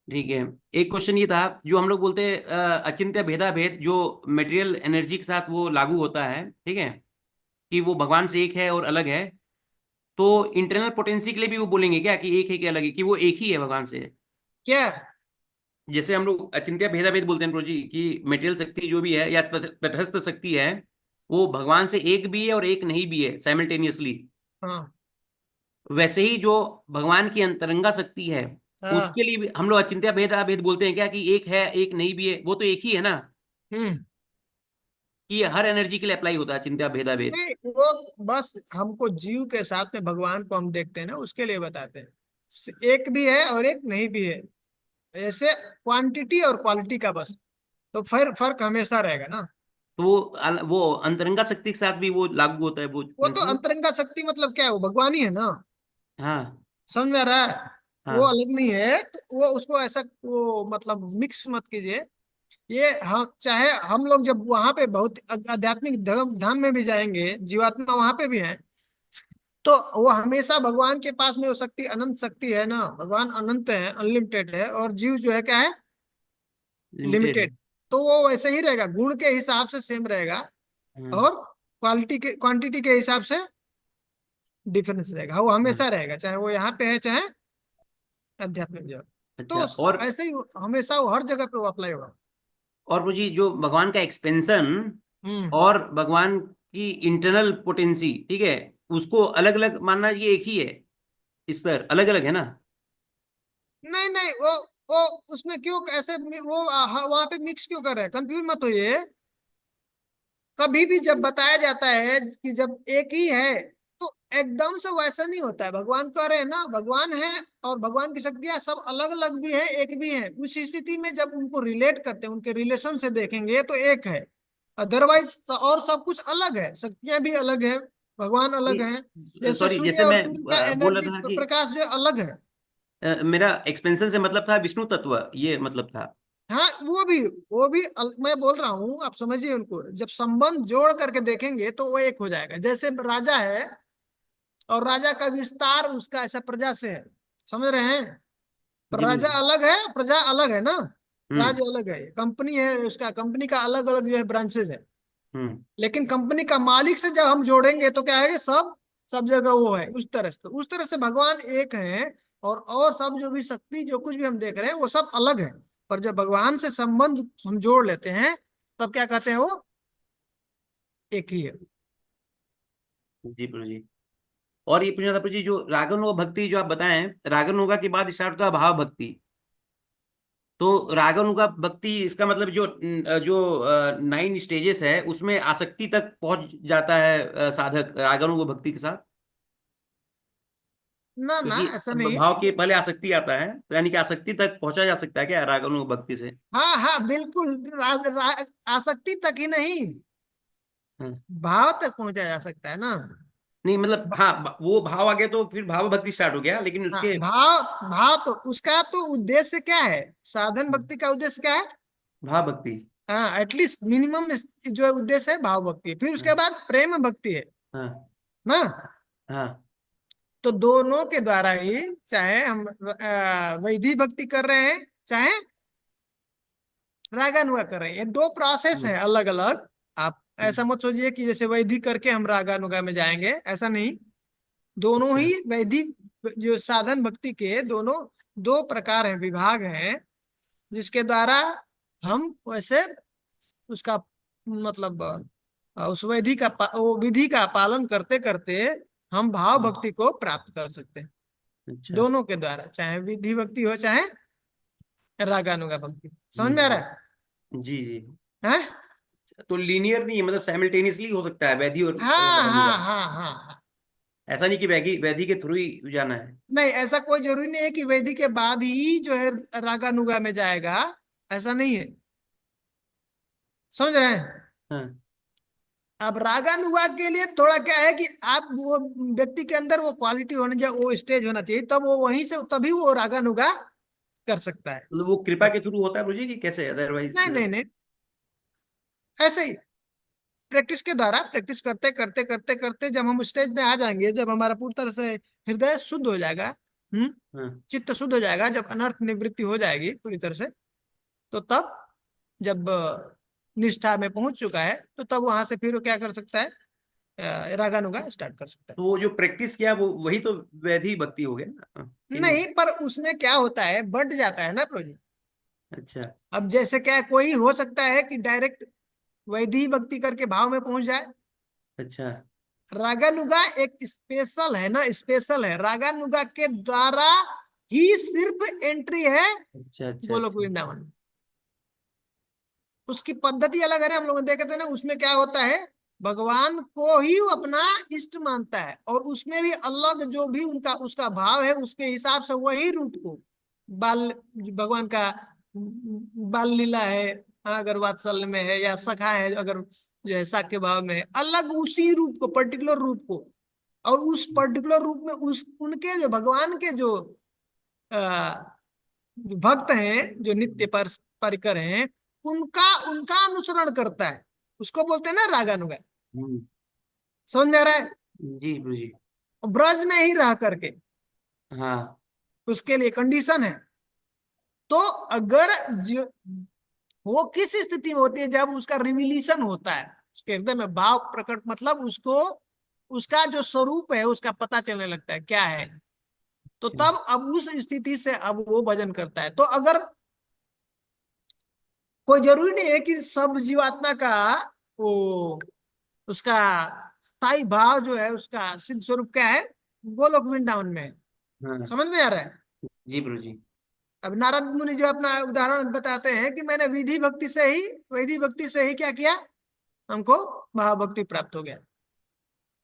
Speaker 2: ठीक है। एक क्वेश्चन ये था, जो हम लोग बोलते हैं अचिंत्य भेदा भेद, जो मटेरियल एनर्जी के साथ वो लागू होता है, ठीक है, कि वो भगवान से एक है और अलग है। तो इंटरनल पोटेंसी के लिए भी वो बोलेंगे क्या कि एक है कि अलग है, कि वो एक ही है भगवान से।
Speaker 1: क्या।
Speaker 2: जैसे हम लोग अचिंत्य भेदा भेद बोलते हैं प्रभु जी, कि मटेरियल शक्ति जो भी है या तटस्थ शक्ति है, वो भगवान से एक भी है और एक नहीं भी है साइमल्टेनियसली।
Speaker 1: हाँ
Speaker 2: वैसे ही जो भगवान की अंतरंगा शक्ति है,
Speaker 1: हाँ।
Speaker 2: उसके लिए भी हम लोग अचिंत्य भेद भेद बोलते हैं क्या कि एक है एक नहीं भी है, वो तो एक ही है ना।
Speaker 1: हम्म।
Speaker 2: कि हर एनर्जी के लिए अप्लाई होता है अचिंत्य भेदा भेद?
Speaker 1: नहीं, वो बस हमको जीव के साथ में भगवान को हम देखते हैं ना, उसके लिए बताते हैं। एक भी है और एक नहीं भी है, ऐसे क्वांटिटी और क्वालिटी का बस। तो फिर फर्क हमेशा रहेगा ना।
Speaker 2: तो वो अंतरंगा शक्ति के साथ भी वो लागू होता है वो
Speaker 1: वो तो
Speaker 2: प्रिंसिपल?
Speaker 1: अंतरंगा शक्ति मतलब क्या है, वो भगवान ही है ना।
Speaker 2: हाँ
Speaker 1: समझ में आ रहा है? वो
Speaker 2: हाँ।
Speaker 1: अलग नहीं है, तो वो उसको ऐसा वो मतलब मिक्स मत कीजिए। ये हम चाहे हम लोग जब वहां पे बहुत आध्यात्मिक धर्म धाम में भी जाएंगे, जीवात्मा वहां पे भी है, तो वो हमेशा भगवान के पास में वो शक्ति अनंत शक्ति है ना। भगवान अनंत है, अनलिमिटेड है, और जीव जो है क्या है,
Speaker 2: लिमिटेड है।
Speaker 1: लिमिटेड। तो वो वैसे ही रहेगा, गुण के हिसाब से सेम रहेगा,
Speaker 2: हाँ
Speaker 1: और क्वांटिटी के हिसाब से डिफरेंस रहेगा। वो
Speaker 2: हाँ।
Speaker 1: हमेशा रहेगा, चाहे वो यहाँ पे है चाहे अध्यात्म में जाओ।
Speaker 2: अच्छा।
Speaker 1: तो
Speaker 2: और
Speaker 1: ऐसे ही हमेशा वो हर जगह पे वो अप्लाई होगा।
Speaker 2: मुझे जो भगवान का एक्सपेंशन
Speaker 1: हम्म।
Speaker 2: और भगवान की इंटरनल पोटेंसी, ठीक है, उसको अलग अलग मानना, ये एक ही है, स्तर अलग अलग है ना?
Speaker 1: नहीं नहीं, वो उसमें क्यों ऐसे वो वहां पे मिक्स क्यों कर रहे हैं, कंफ्यूज मत होइए। कभी भी जब बताया जाता है कि जब एक ही है, तो एकदम से वैसा नहीं होता है। भगवान कह रहे हैं ना, भगवान है और भगवान की शक्तियां सब अलग अलग भी है, एक भी है। उस स्थिति में जब उनको रिलेट करते हैं, उनके रिलेशन से देखेंगे तो एक है। अदरवाइज और सब कुछ अलग है, शक्तियां भी अलग है, भगवान अलग है। जैसे
Speaker 2: सॉरी,
Speaker 1: सूर्य
Speaker 2: जैसे
Speaker 1: और
Speaker 2: मैं
Speaker 1: सूर्य का
Speaker 2: बोल
Speaker 1: एनर्जी
Speaker 2: रहा था कि
Speaker 1: प्रकाश जो अलग है।
Speaker 2: मेरा एक्सपेंशन से मतलब था विष्णु तत्व, ये मतलब था।
Speaker 1: हाँ, वो भी मैं बोल रहा हूँ, आप समझिए। उनको जब संबंध जोड़ करके देखेंगे तो वो एक हो जाएगा। जैसे राजा है और राजा का विस्तार उसका ऐसा प्रजा से है, समझ रहे हैं? पर
Speaker 2: जी
Speaker 1: राजा
Speaker 2: बिल्कुल।
Speaker 1: अलग है, प्रजा अलग है ना।
Speaker 2: हम्म
Speaker 1: राज्य अलग है, कंपनी है, उसका कंपनी का अलग अलग जो है ब्रांचेस है।
Speaker 2: हम्म।
Speaker 1: लेकिन कंपनी का मालिक से जब हम जोड़ेंगे तो क्या है, सब सब जगह वो है। उस तरह से, तो उस तरह से भगवान एक है, और सब जो भी शक्ति जो कुछ भी हम देख रहे हैं वो सब अलग है। पर जब भगवान से संबंध हम जोड़ लेते हैं, तब क्या कहते हैं, वो एक ही है।
Speaker 2: जी प्रभु जी। और ये पूछना था प्रभु जी, जो रागन व भक्ति जो आप बताएं, रागन होगा के बाद स्टार्ट होता है भाव भक्ति। तो रागन होगा भक्ति, इसका मतलब जो 9 स्टेजेस है उसमें आसक्ति तक पहुंच जाता है साधक रागन होगा भक्ति के साथ?
Speaker 1: ना ना,
Speaker 2: क्योंकि
Speaker 1: ऐसा नहीं।
Speaker 2: भाव के पहले आसक्ति आता है, तो यानी कि आसक्ति तक पहुंचा जा सकता है क्या रागन होगा भक्ति से?
Speaker 1: हाँ हाँ बिल्कुल, आसक्ति तक ही नहीं,
Speaker 2: हाँ।
Speaker 1: भाव तक पहुंचा जा सकता है ना।
Speaker 2: नहीं मतलब, हाँ, वो भाव आ गया तो फिर भाव भक्ति स्टार्ट हो गया, लेकिन
Speaker 1: हाँ,
Speaker 2: उसके
Speaker 1: भाव भाव तो उसका तो उद्देश्य क्या है, साधन भक्ति का उद्देश्य क्या है?
Speaker 2: भाव भक्ति।
Speaker 1: हाँ, एटलीस्ट मिनिमम जो उद्देश्य है भाव भक्ति है। फिर उसके
Speaker 2: हाँ
Speaker 1: बाद प्रेम भक्ति है
Speaker 2: हाँ
Speaker 1: ना।
Speaker 2: हाँ।
Speaker 1: तो दोनों के द्वारा ही, चाहे हम वैधि भक्ति कर रहे हैं, चाहे रागानुगा कर रहे हैं, ये दो प्रोसेस है अलग अलग। आप ऐसा मत सोचिए कि जैसे वैधि करके हम रागानुगा में जाएंगे, ऐसा नहीं। दोनों
Speaker 2: अच्छा।
Speaker 1: ही वैदिक जो साधन भक्ति के दोनों दो प्रकार हैं, विभाग हैं, जिसके द्वारा हम वैसे उसका मतलब उस विधि का वो विधि का पालन करते करते हम भाव भक्ति को प्राप्त कर सकते हैं।
Speaker 2: अच्छा।
Speaker 1: दोनों के द्वारा, चाहे विधि भक्ति हो चाहे रागानुगा भक्ति। समझ में आ रहा
Speaker 2: हम्म। जी जी।
Speaker 1: है?
Speaker 2: तो लीनियर नहीं है, मतलब साइमल्टेनियसली हो सकता है वैधि और
Speaker 1: हाँ हाँ
Speaker 2: रागानुगा?
Speaker 1: हाँ हाँ हाँ।
Speaker 2: ऐसा नहीं कि वैधि वैधि के थ्रू ही जाना है?
Speaker 1: नहीं, ऐसा कोई जरूरी नहीं है कि वैदिक के बाद ही जो है रागानुगा में जाएगा, ऐसा नहीं है। समझ रहे हैं?
Speaker 2: हाँ।
Speaker 1: अब रागानुगा के लिए थोड़ा क्या है कि आप वो व्यक्ति के अंदर वो क्वालिटी होनी चाहिए, वो स्टेज होना चाहिए, तब वो वहीं से तभी वो रागानुगा कर सकता है।
Speaker 2: मतलब वो कृपा के थ्रू होता है मुझे, कि कैसे अदरवाइज
Speaker 1: नहीं नहीं
Speaker 2: मतलब?
Speaker 1: नहीं, ऐसे ही प्रैक्टिस के द्वारा, प्रैक्टिस करते करते करते करते जब हम स्टेज पे आ जाएंगे, जब हमारा पूरी तरह से हृदय शुद्ध हो जाएगा,
Speaker 2: हाँ।
Speaker 1: चित्त शुद्ध हो जाएगा, जब अनर्थ निवृत्ति हो जाएगी पूरी तरह से, तो तब जब निष्ठा में पहुंच चुका है, तो तब वहां से फिर वो क्या कर सकता है, रागानुगा स्टार्ट कर सकता है।
Speaker 2: तो वो जो प्रैक्टिस किया वो वही तो वैधि भक्ति हो गया ना? कि नहीं?
Speaker 1: नहीं, पर उसमें क्या होता है, बढ़ जाता है ना प्रोजेक्ट।
Speaker 2: अच्छा।
Speaker 1: अब जैसे क्या है, कोई हो सकता है कि डायरेक्ट वैधि भक्ति करके भाव में पहुंच जाए।
Speaker 2: अच्छा।
Speaker 1: रागानुगा एक स्पेशल है ना, स्पेशल है, रागानुगा के द्वारा ही सिर्फ एंट्री है
Speaker 2: अच्छा। अच्छा।
Speaker 1: गोलोक
Speaker 2: अच्छा।
Speaker 1: वृंदावन में। उसकी पद्धति अलग है ना, हम लोग देखे थे ना, उसमें क्या होता है, भगवान को ही वो अपना इष्ट मानता है, और उसमें भी अलग जो भी उनका उसका भाव है, उसके हिसाब से वही रूप को बाल, भगवान का बाल लीला है, अगर वात्सल्य में है, या सखा है अगर जो है साक्य भाव में है, अलग उसी रूप को, पर्टिकुलर रूप को, और उस पर्टिकुलर रूप में उस उनके जो भगवान के जो जो भक्त हैं, जो नित्य परिकर हैं, उनका उनका अनुसरण करता है, उसको बोलते हैं ना रागानुगा।
Speaker 2: हम्म,
Speaker 1: समझ में आ रहा है?
Speaker 2: जी गुरु जी।
Speaker 1: ब्रज में ही रह करके
Speaker 2: हाँ
Speaker 1: उसके लिए कंडीशन है। तो अगर वो किस स्थिति में होती है, जब उसका रिविलेशन होता है, उसके हृदय में भाव प्रकट, मतलब उसको उसका जो स्वरूप है उसका पता चलने लगता है क्या है, तो तब अब उस स्थिति से अब वो भजन करता है। तो अगर कोई जरूरी नहीं है कि सब जीवात्मा का वो उसका स्थायी भाव जो है, उसका सिद्ध स्वरूप क्या है, गोलोक वृंदावन में है।
Speaker 2: हाँ
Speaker 1: समझ में आ रहा है?
Speaker 2: जी गुरु जी।
Speaker 1: अब नारद मुनि जो अपना उदाहरण बताते हैं कि मैंने विधि भक्ति से ही, वैधि भक्ति से ही क्या किया, हमको भाव भक्ति प्राप्त हो गया।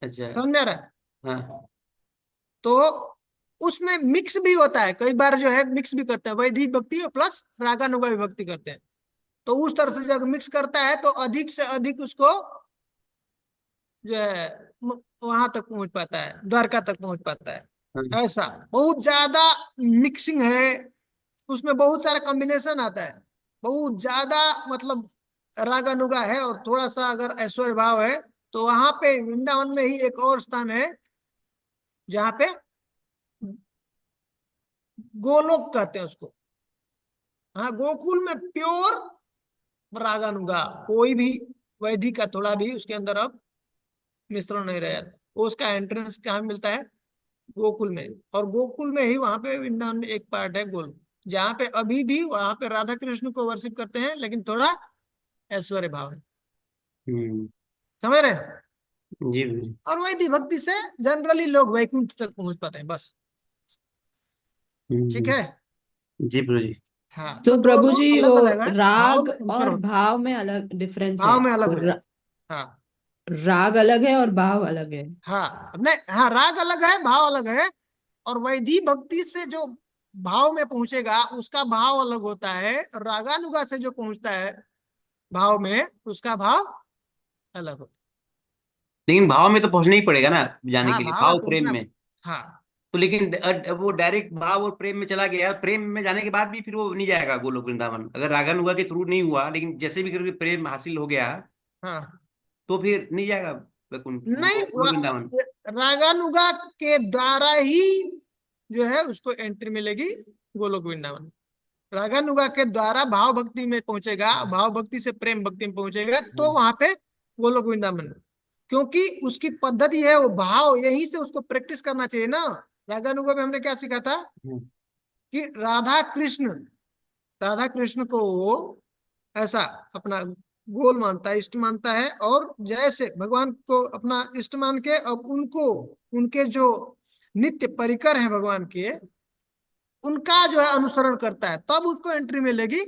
Speaker 2: अच्छा।
Speaker 1: समझ में आ रहा है?
Speaker 2: हाँ
Speaker 1: तो उसमें मिक्स भी होता है, कई बार जो है मिक्स भी करते हैं, वैदिक भक्ति प्लस रागानुगा भी भक्ति करते हैं। तो उस तरह से जब मिक्स करता है तो अधिक से अधिक उसको जो है वहां तक पहुंच पाता है, द्वारका तक पहुंच पाता
Speaker 2: हाँ।
Speaker 1: है। ऐसा बहुत ज्यादा मिक्सिंग है, उसमें बहुत सारा कॉम्बिनेशन आता है, बहुत ज्यादा, मतलब रागानुगा है और थोड़ा सा अगर ऐश्वर्य भाव है, तो वहां पे वृंदावन में ही एक और स्थान है जहाँ पे गोलोक कहते हैं उसको। हाँ, गोकुल में प्योर रागानुगा, कोई भी वैदिक का थोड़ा भी उसके अंदर अब मिश्रण नहीं रह जाता। उसका एंट्रेंस कहाँ मिलता है, गोकुल में। और गोकुल में ही वहां पे वृंदावन में एक पार्ट है गोल, जहाँ पे अभी भी वहां पे राधा कृष्ण को वर्शिप करते हैं, लेकिन थोड़ा ऐश्वर्य भाव है।
Speaker 2: हम्म,
Speaker 1: समझ रहे हैं?
Speaker 2: जी गुरु जी।
Speaker 1: और वैदिक भक्ति से जनरली लोग वैकुंठ तक पहुंच पाते हैं, बस। ठीक है।
Speaker 2: जी गुरु जी।
Speaker 1: हाँ, तो
Speaker 3: तो प्रभु
Speaker 1: दोनों
Speaker 3: जी
Speaker 1: अलग
Speaker 3: वो
Speaker 1: अलग है, भाव
Speaker 3: राग
Speaker 1: में अंतर
Speaker 3: और
Speaker 1: होता है,
Speaker 3: भाव में अलग डिफरेंस है।
Speaker 1: भाव में अलग
Speaker 3: वो
Speaker 1: है। हाँ
Speaker 3: राग अलग है और भाव अलग है।
Speaker 1: हाँ, नहीं, हाँ, राग अलग है, भाव अलग है। और वैदिक भक्ति से जो भाव में पहुंचेगा उसका भाव अलग होता है, और रागानुगा से जो पहुंचता है भाव में, उसका भाव अलग होता
Speaker 2: लेकिन भाव में तो पहुंचना ही पड़ेगा ना
Speaker 1: है।
Speaker 2: जाने
Speaker 1: हाँ,
Speaker 2: के लिए,
Speaker 1: भाव में
Speaker 2: भाव प्रेम
Speaker 1: पहुंचना।
Speaker 2: में।
Speaker 1: हाँ,
Speaker 2: तो लेकिन वो डायरेक्ट भाव और प्रेम में चला गया, प्रेम में जाने के बाद भी फिर वो नहीं जाएगा गोलोक वृंदावन, अगर रागानुगा के थ्रू नहीं हुआ, लेकिन जैसे भी करके प्रेम हासिल हो गया
Speaker 1: हाँ,
Speaker 2: तो फिर नहीं जाएगा वैकुंठ,
Speaker 1: नहीं,
Speaker 2: गोलोक वृंदावन।
Speaker 1: रागानुगा के द्वारा ही जो है उसको एंट्री मिलेगी गोलोक वृंदावन। रागानुगा के द्वारा भाव भक्ति में पहुंचेगा, भाव भक्ति से प्रेम भक्ति में पहुंचेगा, तो वहां पे गोलोक वृंदावन। क्योंकि उसकी पद्धति है, वो भाव यहीं से उसको प्रैक्टिस करना चाहिए ना। रागानुगा में हमने क्या सीखा था
Speaker 2: हम्म,
Speaker 1: कि राधा कृष्ण को वो ऐसा अपना गोल मानता है, इष्ट मानता है, और जैसे भगवान को अपना इष्ट मान के अब उनको, उनके जो नित्य परिकर हैं भगवान के, उनका जो है अनुसरण करता है, तब उसको एंट्री मिलेगी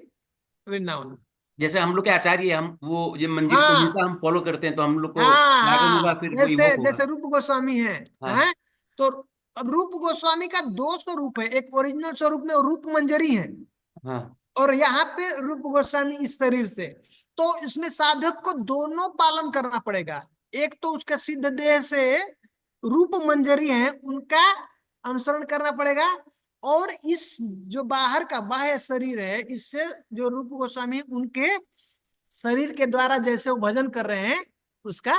Speaker 1: वृंदावन।
Speaker 2: जैसे हम लोग के आचार्य, हम वो ये मंजिल को
Speaker 1: हाँ
Speaker 2: उनका हम फॉलो करते हैं, तो हम लोग को
Speaker 1: हाँ
Speaker 2: रागानुगा
Speaker 1: हाँ,
Speaker 2: फिर वही वो
Speaker 1: जैसे
Speaker 2: होगा।
Speaker 1: जैसे रूप गोस्वामी है,
Speaker 2: हाँ
Speaker 1: हैं? तो अब रूप गोस्वामी का दो स्वरूप है, एक ओरिजिनल स्वरूप में रूप मंजरी है,
Speaker 2: हाँ
Speaker 1: और यहाँ पे रूप गोस्वामी इस शरीर से। तो इसमें साधक को दोनों पालन करना पड़ेगा। एक तो उसका सिद्ध देह से रूप मंजरी है, उनका अनुसरण करना पड़ेगा, और इस जो बाहर का बाह्य शरीर है, इससे जो रूप गोस्वामी उनके शरीर के द्वारा जैसे वो भजन कर रहे हैं, उसका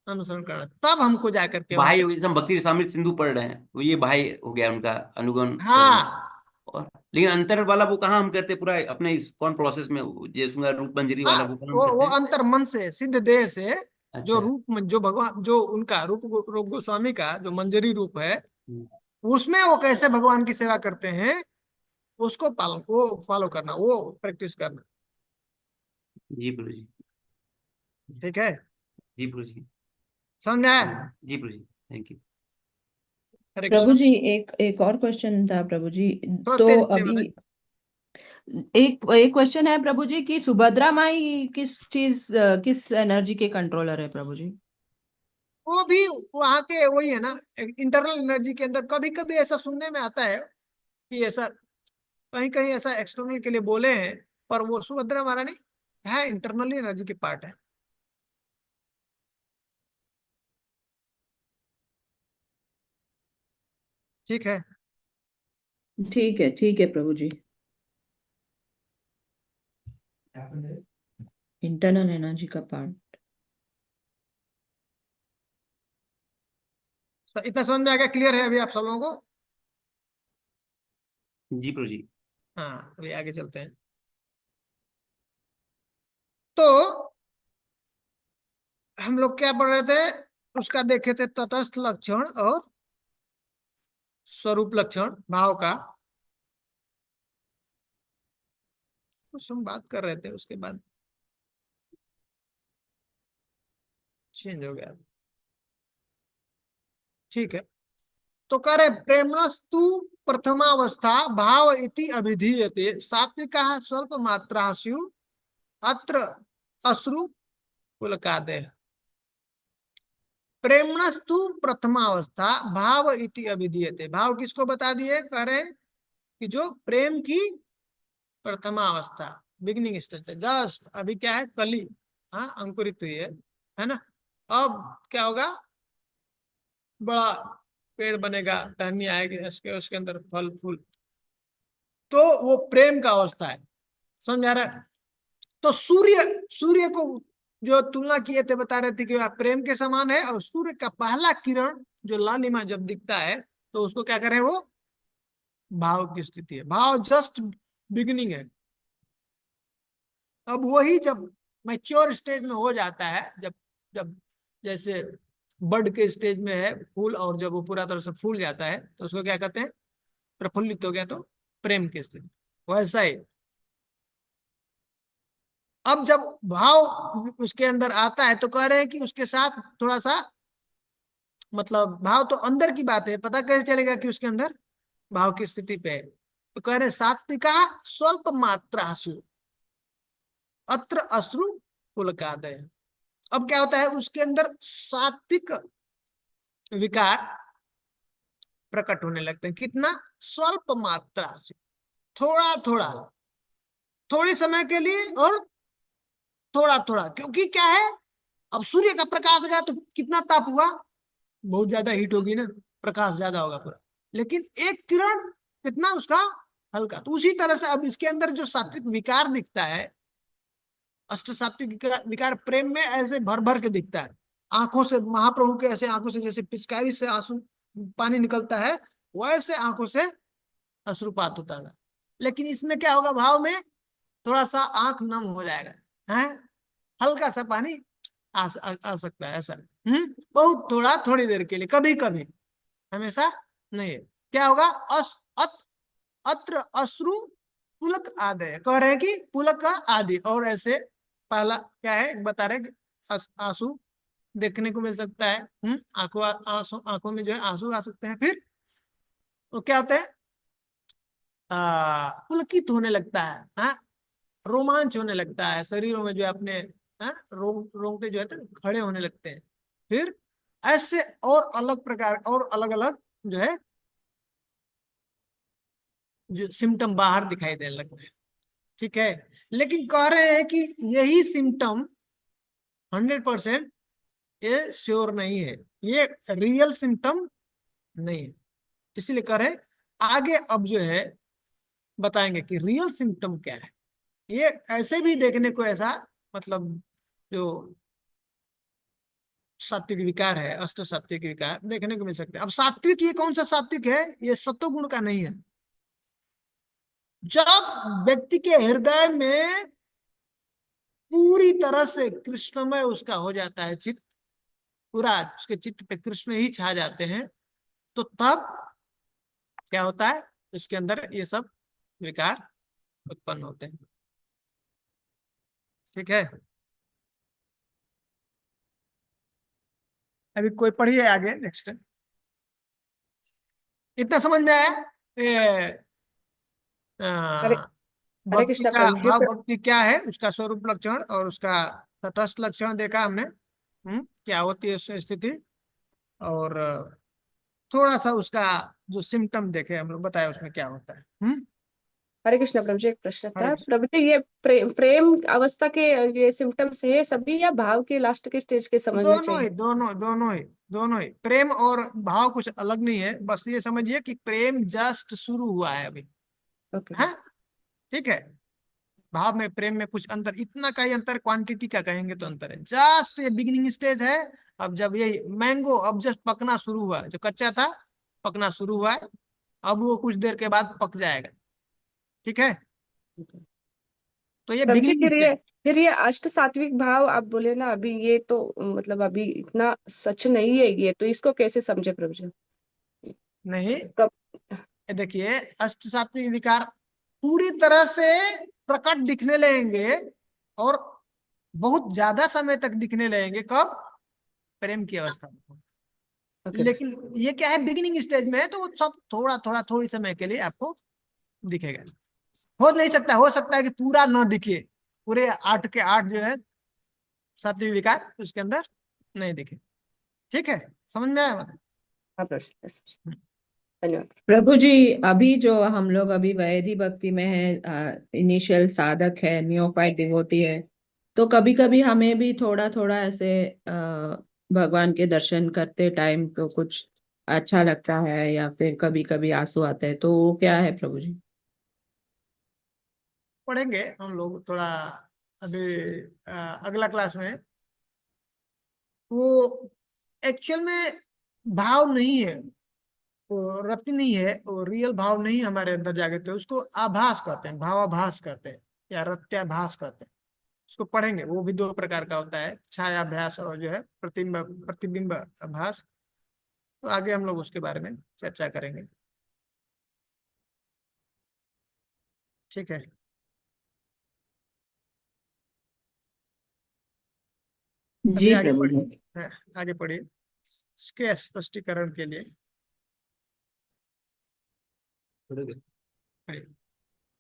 Speaker 1: अनुसरण करना, तब हमको जाकर के वहां
Speaker 2: भाई
Speaker 1: पे।
Speaker 2: हो गए, जैसे हम भक्ति रसामृत सिंधु पढ़ रहे हैं, तो ये भाई हो गया उनका अनुगण करना।
Speaker 1: हाँ
Speaker 2: और लेकिन अंतर वाला वो कहाँ हम करते हैं, पूरा अपने इस कौन प्रोसेस में, ये सुना रूप मंजरी
Speaker 1: हाँ,
Speaker 2: वाला वो कहाँ हम
Speaker 1: वो
Speaker 2: करते हैं।
Speaker 1: अंतर मन से, सिद्ध देह से, जो
Speaker 2: अच्छा।
Speaker 1: रूप जो भगवान, जो उनका रूप गोस्वामी का जो मंजरी रूप है,
Speaker 2: हम्म,
Speaker 1: उसमें वो कैसे भगवान की सेवा करते हैं, उसको पालन, वो फॉलो करना, वो प्रैक्टिस करना।
Speaker 2: जी प्रभु जी।
Speaker 1: ठीक है,
Speaker 2: जी प्रभु जी।
Speaker 1: समझ आया?
Speaker 2: जी प्रभु जी। Thank you.
Speaker 1: हरे
Speaker 3: प्रभु
Speaker 1: कृष्ण।
Speaker 3: जी एक एक और क्वेश्चन था प्रभु जी।
Speaker 1: थोड़ा
Speaker 3: तो
Speaker 1: तेज से
Speaker 3: अभी
Speaker 1: बताइए।
Speaker 4: एक एक क्वेश्चन है प्रभु जी कि सुभद्रा माई किस एनर्जी के कंट्रोलर है प्रभु जी?
Speaker 1: वो भी वहां के वही है ना, इंटरनल एनर्जी के अंदर। कभी कभी ऐसा सुनने में आता है कि ऐसा कहीं कहीं ऐसा एक्सटर्नल के लिए बोले हैं, पर वो सुभद्रा महारानी है इंटरनली एनर्जी के पार्ट है। ठीक है।
Speaker 4: ठीक है प्रभु जी। इंटरनल एनर्जी का पार्ट।
Speaker 1: इतना समझ में आ गया? क्लियर है अभी आप सब लोगों को?
Speaker 2: जी प्रभु जी।
Speaker 1: हाँ, अभी आगे चलते हैं। तो हम लोग क्या पढ़ रहे थे? उसका देखे थे तटस्थ लक्षण और स्वरूप लक्षण भाव का, कुछ हम बात कर रहे थे, उसके बाद चेंज हो गया। ठीक है। तो कह रहे प्रेमणस्तु प्रथमावस्था भाव इति अभिधीयते सात्विकः स्वल्प मात्रा स्यु अत्र अश्रु पुलकादयः। प्रेमणस्तु प्रथमावस्था भाव इति अभिधीयते। भाव किसको बता दिए? कह रहे कि जो प्रेम की प्रथमावस्था, बिगिनिंग स्टेज है, जस्ट अभी क्या है, कली हाँ अंकुरित हुई है ना। अब क्या होगा? बड़ा पेड़ बनेगा, टहनी आएगी, उसके अंदर फल फूल, तो वो प्रेम का अवस्था है। समझ आ रहा है? तो सूर्य, सूर्य को जो तुलना किए थे, बता रहे थे कि वह प्रेम के समान है, और सूर्य का पहला किरण जो लालिमा जब दिखता है तो उसको क्या करें? वो भाव की स्थिति है। भाव जस्ट बिगिनिंग है। अब वही जब मैच्योर स्टेज में हो जाता है, जब जब जैसे बड के स्टेज में है फूल, और जब वो पूरा तरह से फूल जाता है तो उसको क्या कहते हैं? प्रफुल्लित हो गया, तो प्रेम की स्थिति। वैसा ही अब जब भाव उसके अंदर आता है तो कह रहे हैं कि उसके साथ थोड़ा सा, मतलब भाव तो अंदर की बात है, पता कैसे चलेगा कि उसके अंदर भाव की स्थिति पे है? तो कह रहे सात्विका स्वल्प मात्रा अत्र अश्रु पुलकादय। अब क्या होता है? उसके अंदर सात्विक विकार प्रकट होने लगते हैं। कितना? स्वल्प मात्रा से, थोड़ा थोड़ा, थोड़े समय के लिए, और थोड़ा थोड़ा। क्योंकि क्या है, अब सूर्य का प्रकाश गया तो कितना ताप हुआ? बहुत ज्यादा हीट होगी ना, प्रकाश ज्यादा होगा पूरा। लेकिन एक किरण कितना उसका हल्का। तो उसी तरह से अब इसके अंदर जो सात्विक विकार दिखता है, अष्ट सात्विक विकार प्रेम में ऐसे भर भर के दिखता है। आंखों से, महाप्रभु के ऐसे आंखों से जैसे पिचकारी से आंसू पानी निकलता है, वैसे आंखों से अश्रुपात होता है। लेकिन इसमें क्या होगा? भाव में थोड़ा सा आंख नम हो जाएगा, है हल्का सा पानी आ सकता है ऐसा। बहुत थोड़ा, थोड़ी देर के लिए, कभी कभी, हमेशा नहीं है। क्या होगा? अत्र अश्रु पुलक आदय। कह रहे हैं कि पुलक का आदि, और ऐसे पहला क्या है बता रहे? आंसू देखने को मिल सकता है। आंखों में जो है आंसू आ सकते हैं। फिर तो क्या होता है? पुलकित होने लगता है, हाँ रोमांच होने लगता है शरीरों में, जो है अपने रोंगटे जो है तो खड़े होने लगते हैं। फिर ऐसे और अलग प्रकार, और अलग अलग जो है जो सिम्टम बाहर दिखाई देने लगते हैं। ठीक है। लेकिन कह रहे हैं कि यही सिम्टम 100% ये श्योर नहीं है, ये रियल सिम्टम नहीं है। इसीलिए कह रहे हैं आगे अब जो है बताएंगे कि रियल सिम्टम क्या है। ये ऐसे भी देखने को, ऐसा मतलब जो सात्विक विकार है, अष्ट सात्विक विकार देखने को मिल सकते हैं। अब सात्विक ये कौन सा सात्विक है? ये सत्वगुण का नहीं है। जब व्यक्ति के हृदय में पूरी तरह से कृष्णमय उसका हो जाता है चित्त, पूरा उसके चित्त पे कृष्ण ही छा जाते हैं, तो तब क्या होता है? इसके अंदर ये सब विकार उत्पन्न होते हैं। ठीक है। अभी कोई पढ़िए आगे, नेक्स्ट। इतना समझ में आया?
Speaker 3: हरे हरे
Speaker 1: भक्ति
Speaker 3: कृष्णा
Speaker 1: का
Speaker 3: प्रभु जी।
Speaker 1: भाव भक्ति क्या है, उसका स्वरूप लक्षण और उसका तटस्थ लक्षण देखा हमने। क्या होती है उसमें स्थिति, और थोड़ा सा उसका जो सिम्टम देखे हम लोग, बताया उसमें क्या होता है।
Speaker 3: हरे कृष्णा प्रभु जी, एक प्रश्न
Speaker 1: हरे
Speaker 3: था
Speaker 1: कृष्ण।
Speaker 3: प्रभु जी, ये प्रेम अवस्था के ये सिम्टम्स है सभी, या भाव के लास्ट के स्टेज के समझना
Speaker 1: दोनों
Speaker 3: चाहिए?
Speaker 1: ही दोनों ही प्रेम और भाव कुछ अलग नहीं है, बस ये समझिए कि प्रेम जस्ट शुरू हुआ है अभी।
Speaker 3: ओके।
Speaker 1: हाँ, ठीक है। भाव में प्रेम में कुछ अंतर, इतना का ही अंतर, क्वांटिटी का कहेंगे तो अंतर है, जस्ट ये बिगिनिंग स्टेज है। अब जब ये मैंगो अब जस्ट पकना शुरू हुआ है, जो कच्चा था पकना शुरू हुआ है, अब वो कुछ देर के बाद पक जाएगा। ठीक है, तो ये
Speaker 3: प्रभु जी,
Speaker 1: बिगिनिंग स्टेज।
Speaker 3: फिर ये अष्ट सात्विक भाव आप बोले ना अभी, ये तो मतलब अभी इतना सच नहीं है ये, तो इसको कैसे समझे प्रभु जी?
Speaker 1: नहीं,
Speaker 3: कब?
Speaker 1: ये देखिए, अष्ट सात्विक विकार पूरी तरह से प्रकट दिखने लगेंगे और बहुत ज्यादा समय तक दिखने लगेंगे, कब? प्रेम की अवस्था में।
Speaker 3: ओके।
Speaker 1: लेकिन ये क्या है, बिगिनिंग स्टेज में है, तो वो सब थोड़ा थोड़ा थोड़ी समय के लिए आपको दिखेगा। हो नहीं सकता, हो सकता है कि पूरा न दिखे, पूरे 8 के 8 जो है सात्विक विकार उसके अंदर नहीं दिखे। ठीक है, समझ में आया मतलब?
Speaker 3: हाँ प्रभु जी, धन्यवाद।
Speaker 4: प्रभु जी, अभी जो हम लोग अभी वैदिक भक्ति में है, इनिशियल साधक है, नियोफाइट डिवोटी है, तो कभी कभी हमें भी थोड़ा थोड़ा ऐसे भगवान के दर्शन करते टाइम तो कुछ अच्छा लगता है, या फिर कभी कभी आंसू आते हैं, तो वो क्या है प्रभु जी?
Speaker 1: पढ़ेंगे हम लोग थोड़ा अभी, अगला क्लास में। वो एक्चुअल में भाव नहीं है, वो रति नहीं है, वो रियल भाव नहीं हमारे अंदर जागृत है, उसको आभास कहते हैं, भावाभास कहते हैं, या रत्याभास कहते हैं। उसको पढ़ेंगे, वो भी 2 प्रकार का होता है, छायाभ्यास और जो है प्रतिबिंब प्रतिबिंब अभास। तो आगे हम लोग उसके बारे में चर्चा करेंगे। ठीक है, अभी
Speaker 4: जी
Speaker 1: आगे
Speaker 4: प्रभु जी।
Speaker 1: पढ़िए। हाँ, आगे पढ़िए इसके स्पष्टीकरण के लिए। पढ़िए।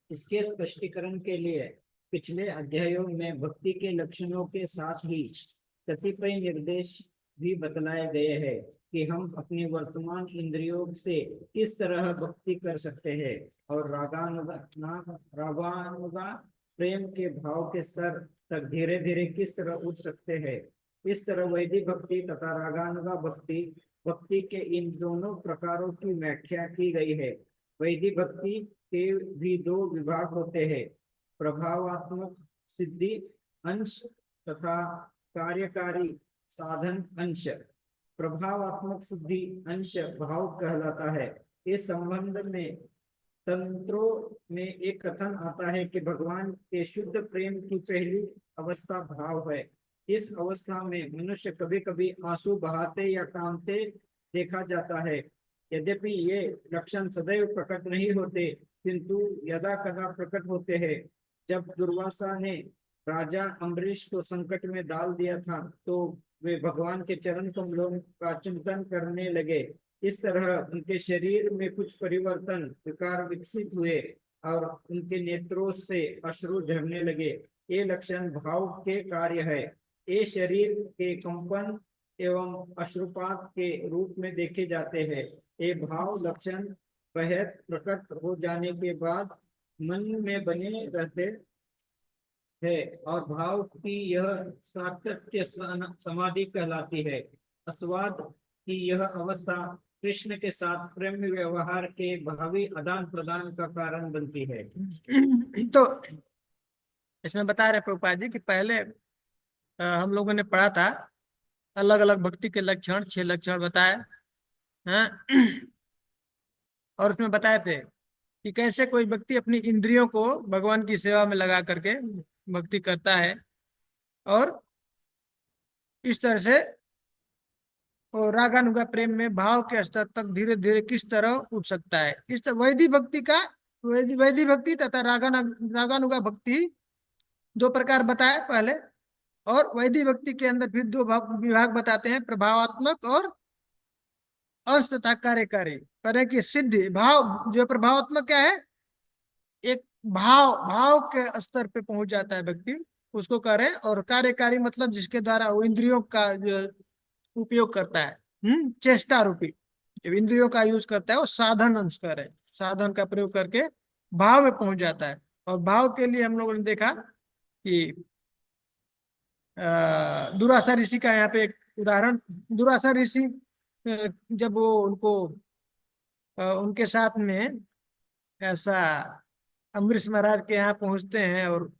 Speaker 5: इसके स्पष्टीकरण के लिए पिछले अध्यायों में भक्ति के लक्षणों के साथ ही कतिपय निर्देश भी बतलाए गए हैं कि हम अपनी वर्तमान इंद्रियों से किस तरह भक्ति कर सकते हैं और रागानुगा प्रेम के भाव के स्तर तक धीरे धीरे किस तरह उठ सकते हैं। इस तरह वैदिक भक्ति तथा रागानुगा भक्ति भक्ति के इन दोनों प्रकारों की व्याख्या की गई है। वैदिक भक्ति के भी 2 विभाग होते हैं, प्रभावात्मक सिद्धि अंश तथा कार्यकारी साधन अंश। प्रभावात्मक सिद्धि अंश भाव कहलाता है। इस संबंध में तंत्रों में एक कथन आता है कि भगवान के शुद्ध प्रेम की पहली अवस्था भाव है। इस अवस्था में मनुष्य कभी कभी आंसू बहाते या कांपते देखा जाता है। यद्यपि ये लक्षण सदैव प्रकट नहीं होते, किंतु यदा कदा प्रकट होते हैं। जब दुर्वासा ने राजा अम्बरीश को संकट में डाल दिया था, तो वे भगवान के चरण कमलों का चिंतन करने लगे। इस तरह उनके शरीर में कुछ परिवर्तन विकार विकसित हुए और उनके नेत्रों से अश्रु झरने लगे। ये लक्षण भाव के कार्य है। ये शरीर के कंपन एवं अश्रुपात के रूप में देखे जाते हैं। ये भाव लक्षण बेहद प्रकट हो जाने के बाद मन में बने रहते है और भाव की यह सातत्य समाधि कहलाती है। अस्वाद की यह अवस्था कृष्ण के साथ प्रेम व्यवहार के भावी आदान प्रदान का कारण बनती है।
Speaker 1: तो इसमें बता रहे प्रभुपाद जी कि पहले हम लोगों ने पढ़ा था, अलग अलग भक्ति के लक्षण, 6 लक्षण बताए हैं। और उसमें बताए थे कि कैसे कोई व्यक्ति अपनी इंद्रियों को भगवान की सेवा में लगा करके भक्ति करता है, और इस तरह से वो रागानुगा प्रेम में भाव के स्तर तक धीरे धीरे किस तरह उठ सकता है। इस तरह वैदिक भक्ति का, वैदिक भक्ति तथा रागानुगा भक्ति 2 प्रकार बताए पहले, और वैदिक भक्ति के अंदर फिर 2 विभाग बताते हैं, प्रभावात्मक और अंश तथा कार्यकारी। करें कि सिद्धि भाव जो प्रभावात्मक क्या है, एक भाव भाव के स्तर पे पहुंच जाता है व्यक्ति, उसको करें। और कार्यकारी मतलब जिसके द्वारा वो इंद्रियों का जो उपयोग करता है, चेष्टा रूपी जब इंद्रियों का यूज करता है, वो साधन अंश करे, साधन का प्रयोग करके भाव में पहुंच जाता है। और भाव के लिए हम लोगों ने देखा कि दुरासा ऋषि का यहाँ पे एक उदाहरण। दुरासा ऋषि जब वो उनके साथ में ऐसा अम्बरीश महाराज के यहाँ पहुंचते हैं और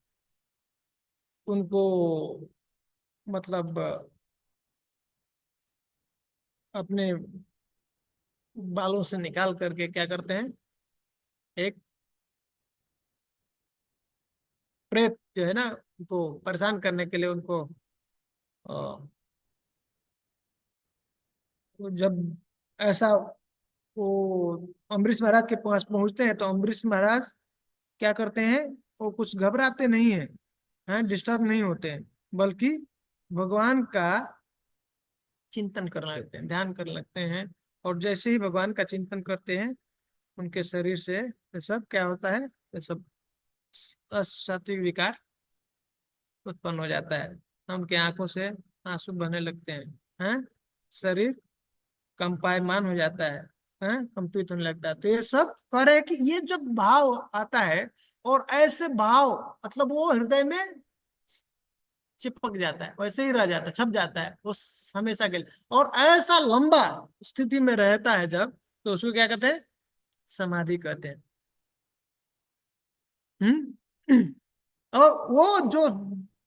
Speaker 1: उनको मतलब अपने बालों से निकाल करके क्या करते हैं, एक प्रेत जो है ना, उनको परेशान करने के लिए उनको जब ऐसा वो अम्बरीश महाराज के पास पहुंचते हैं, तो अम्बरीश महाराज क्या करते हैं, वो कुछ घबराते नहीं है, हैं, डिस्टर्ब नहीं होते हैं, बल्कि भगवान का चिंतन करने लगते हैं, ध्यान करने लगते हैं। और जैसे ही भगवान का चिंतन करते हैं, उनके शरीर से ये सब क्या होता है, ये सब सात्विक विकार उत्पन्न हो जाता है। उनके आंखों से आंसू बहने लगते हैं, शरीर कंपायमान हो जाता है, कंपित होने लगता है। तो ये सब करे कि ये जब भाव आता है, और ऐसे भाव मतलब वो हृदय में चिपक जाता है, वैसे ही रह जाता है, छप जाता है उस हमेशा के लिए। और ऐसा लंबा स्थिति में रहता है जब, तो उसको क्या कहते हैं, समाधि कहते हैं। और वो जो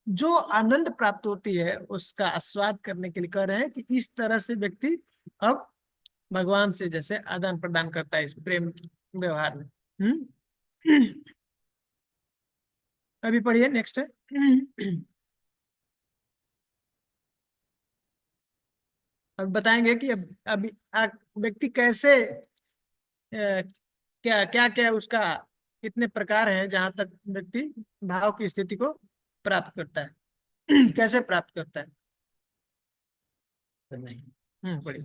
Speaker 1: जो आनंद प्राप्त होती है, उसका आस्वाद करने के लिए कह रहे हैं कि इस तरह से व्यक्ति अब भगवान से जैसे आदान प्रदान करता है इस प्रेम व्यवहार में। अभी पढ़िए नेक्स्ट है। अब बताएंगे कि अब अभी व्यक्ति कैसे क्या क्या क्या उसका कितने प्रकार हैं जहां तक व्यक्ति भाव की स्थिति को प्राप्त करता है। कैसे प्राप्त करता है। पढ़िए।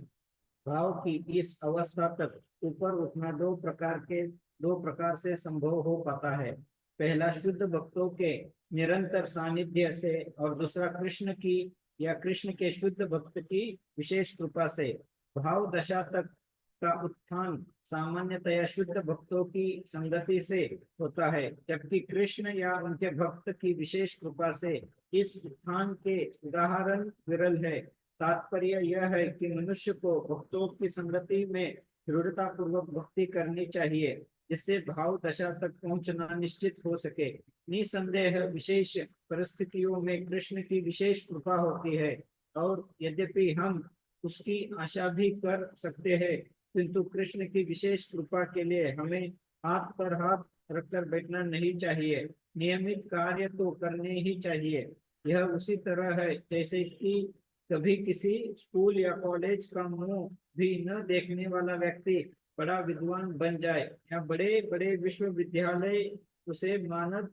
Speaker 5: भाव की इस अवस्था तक ऊपर उठना दो प्रकार से संभव हो पाता है। पहला शुद्ध भक्तों के निरंतर सानिध्य से, और दूसरा कृष्ण की या कृष्ण के शुद्ध भक्त की विशेष कृपा से। भाव दशा तक का उत्थान सामान्यतया शुद्ध भक्तों की संगति से होता है, जबकि कृष्ण या उनके भक्त की विशेष कृपा से इस उत्थान के उदाहरण विरल है। तात्पर्य यह है कि मनुष्य को भक्तों की संगति में दृढ़ता पूर्वक भक्ति करनी चाहिए, जिससे भाव दशा तक पहुंचना निश्चित हो सके। निसंदेह विशेष परिस्थितियों में कृष्ण की विशेष कृपा होती है, और यद्यपि हम उसकी आशा भी कर सकते हैं, किंतु कृष्ण की विशेष कृपा के लिए हमें हाथ पर हाथ रखकर बैठना नहीं चाहिए। नियमित कार्य तो करने ही चाहिए। यह उसी तरह है जैसे कि कभी किसी स्कूल या कॉलेज का मुंह भी न देखने वाला व्यक्ति बड़ा विद्वान बन जाए, या बड़े बड़े विश्वविद्यालय उसे मानद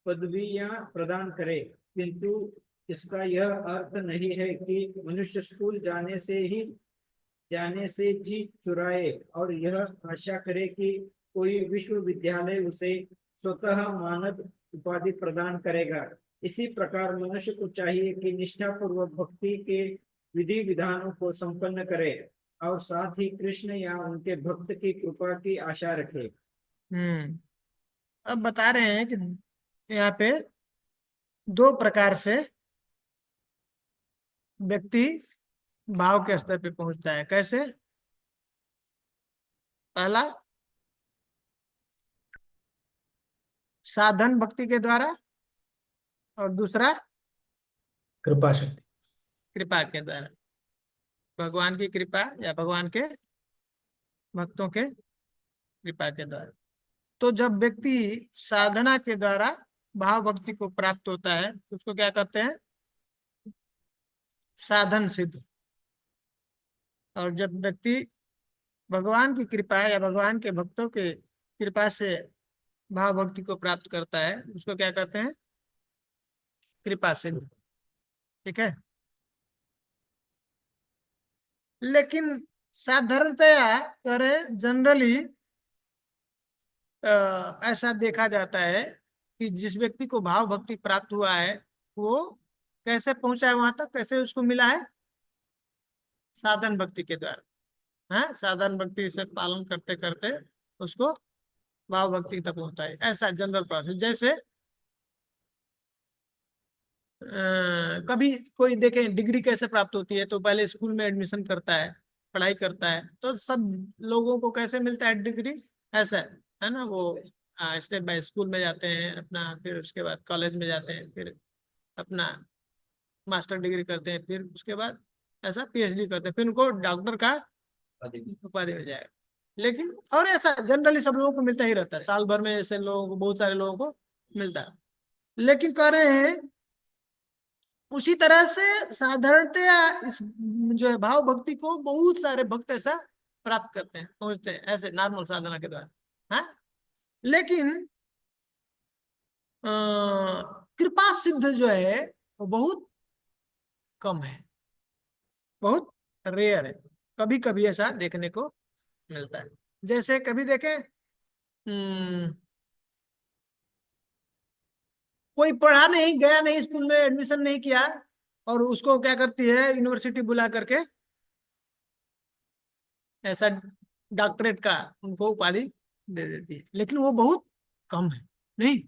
Speaker 5: पदवियां प्रदान करे, किंतु इसका यह अर्थ नहीं है कि मनुष्य स्कूल जाने से जी चुराए और यह आशा करे कि कोई विश्वविद्यालय उसे स्वतः मानद उपाधि प्रदान करेगा। इसी प्रकार मनुष्य को चाहिए कि निष्ठापूर्वक भक्ति के विधि विधानों को संपन्न करे, और साथ ही कृष्ण या उनके भक्त की कृपा की आशा रखे।
Speaker 1: अब बता रहे हैं कि यहाँ पे दो प्रकार से व्यक्ति भाव के स्तर पे पहुंचता है। कैसे। पहला साधन भक्ति के द्वारा, और दूसरा
Speaker 6: कृपा शक्ति,
Speaker 1: कृपा के द्वारा, भगवान की कृपा या भगवान के भक्तों के कृपा के द्वारा। तो जब व्यक्ति साधना के द्वारा भाव भक्ति को प्राप्त होता है, तो उसको क्या कहते हैं, साधन सिद्ध। और जब व्यक्ति भगवान की कृपा या भगवान के भक्तों के कृपा से भाव भक्ति को प्राप्त करता है, उसको क्या कहते हैं, कृपा सिद्ध। ठीक है। लेकिन साधारणतया करें जनरली ऐसा देखा जाता है कि जिस व्यक्ति को भाव भक्ति प्राप्त हुआ है वो कैसे पहुंचा है वहां तक, कैसे उसको मिला है? साधन भक्ति के द्वारा। है साधन भक्ति से पालन करते करते उसको भाव भक्ति तक पहुंचता है। ऐसा जनरल प्रोसेस। जैसे कभी कोई देखें डिग्री कैसे प्राप्त होती है, तो पहले स्कूल में एडमिशन करता है, पढ़ाई करता है, तो सब लोगों को कैसे मिलता है डिग्री? ऐसा है ना, वो स्टेप बाय स्कूल में जाते हैं अपना, फिर उसके बाद कॉलेज में जाते हैं, फिर अपना मास्टर डिग्री करते हैं, फिर उसके बाद ऐसा पीएचडी करते हैं, फिर उनको डॉक्टर का उपाधि मिल जाएगा। लेकिन और ऐसा जनरली सब लोगों को मिलता ही रहता है, साल भर में ऐसे लोगों को, बहुत सारे लोगों को मिलता है। लेकिन कह रहे हैं उसी तरह से साधारणतया इस जो है भाव भक्ति को बहुत सारे भक्त ऐसा प्राप्त करते हैं, पहुंचते हैं ऐसे नॉर्मल साधना के द्वारा। हाँ, लेकिन कृपा सिद्ध जो है वो बहुत कम है, बहुत रेयर है। कभी कभी ऐसा देखने को मिलता है। जैसे कभी देखें कोई पढ़ा नहीं, गया नहीं, स्कूल में एडमिशन नहीं किया, और उसको क्या करती है यूनिवर्सिटी बुला करके ऐसा डॉक्टरेट का उनको उपाधि दे देती है। लेकिन वो बहुत कम है, नहीं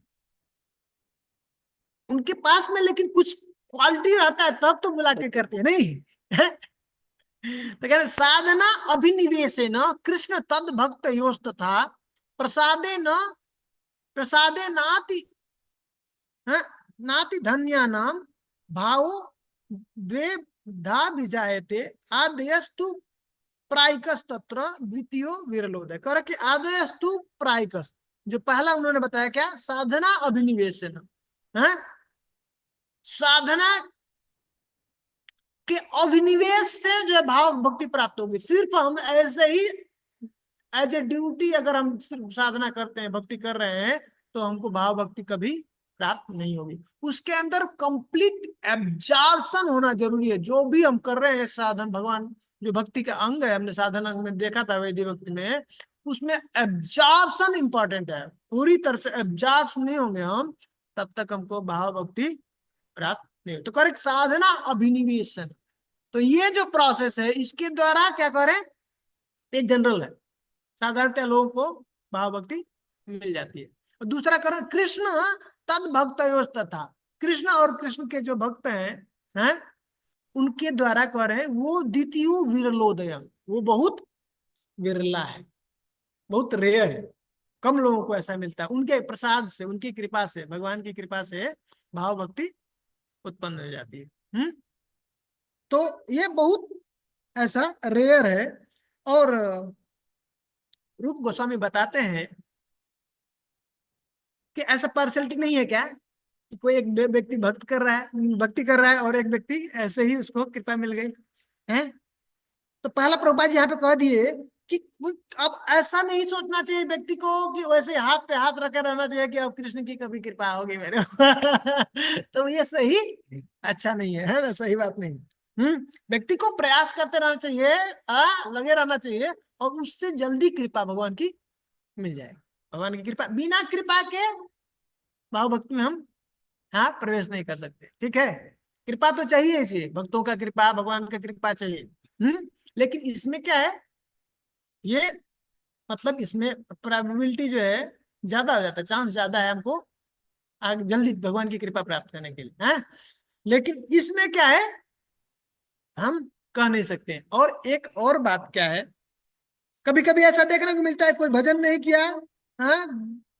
Speaker 1: उनके पास में, लेकिन कुछ क्वालिटी रहता है तब तो बुला के करती है, नहीं तो कह रहे साधना अभिनिवेशेन कृष्ण तद भक्त योस्त था प्रसादे न प्रसादे नाति नाति धन्या नाम भाव द्वे धा विजायते आदयस्तु प्रायिकस तत्र द्वितीयो विरलोदय। कर कि आदयस्तु प्रायिकस, जो पहला उन्होंने बताया क्या, साधना अभिनिवेशेन, है साधना के अभिनिवेश से जो है भाव भक्ति प्राप्त होगी। सिर्फ हम ऐसे ही एज ए ड्यूटी अगर हम सिर्फ साधना करते हैं, भक्ति कर रहे हैं, तो हमको भाव भक्ति कभी प्राप्त नहीं होगी। उसके अंदर कंप्लीट एब्जॉर्प्शन होना जरूरी है। जो भी हम कर रहे हैं साधन, भगवान जो भक्ति का अंग है, हमने साधन अंग में देखा था वैदिक भक्ति में, उसमें एब्जॉर्प्शन इंपॉर्टेंट है। पूरी तरह से एब्जॉर्ब नहीं होंगे हम, तब तक हमको भाव भक्ति प्राप्त नहीं हो। तो करेक्ट साधना अभिनिवेशन, तो ये जो प्रोसेस है इसके द्वारा क्या करें, ये जनरल है, साधारणतः लोगों को भाव भक्ति मिल जाती है। और दूसरा करें कृष्ण तद भक्त था, कृष्ण और कृष्ण के जो भक्त हैं उनके द्वारा कह रहे हैं वो द्वितीय विरलोदय, वो बहुत विरला है, बहुत रेयर है, कम लोगों को ऐसा मिलता है। उनके प्रसाद से, उनकी कृपा से, भगवान की कृपा से भाव भक्ति उत्पन्न हो जाती है। तो ये बहुत ऐसा रेयर है। और रूप गोस्वामी बताते हैं कि ऐसा पार्शलिटी नहीं है क्या, कि कोई एक व्यक्ति भक्ति कर रहा है और एक व्यक्ति ऐसे ही उसको कृपा मिल गई है। तो पहला प्रभुपाद जी यहाँ पे कह दिए कि अब ऐसा नहीं सोचना चाहिए व्यक्ति को कि वैसे हाथ पे हाथ रखे रहना चाहिए कि अब कृष्ण की कभी कृपा होगी मेरे तो ये सही अच्छा नहीं है ना, सही बात नहीं। व्यक्ति को प्रयास करते रहना चाहिए, लगे रहना चाहिए, और उससे जल्दी कृपा भगवान की मिल जाए। भगवान की कृपा, बिना कृपा के भाव भक्ति में हम प्रवेश नहीं कर सकते। ठीक है, कृपा तो चाहिए, इसे भक्तों का कृपा, भगवान का कृपा चाहिए। लेकिन इसमें क्या है, ये मतलब इसमें प्रोबेबिलिटी जो है ज्यादा हो जाता है, चांस ज्यादा है हमको आगे जल्दी भगवान की कृपा प्राप्त करने के लिए। लेकिन इसमें क्या है, हम कह नहीं सकते। और एक और बात क्या है, कभी कभी ऐसा देखने को मिलता है कोई भजन नहीं किया,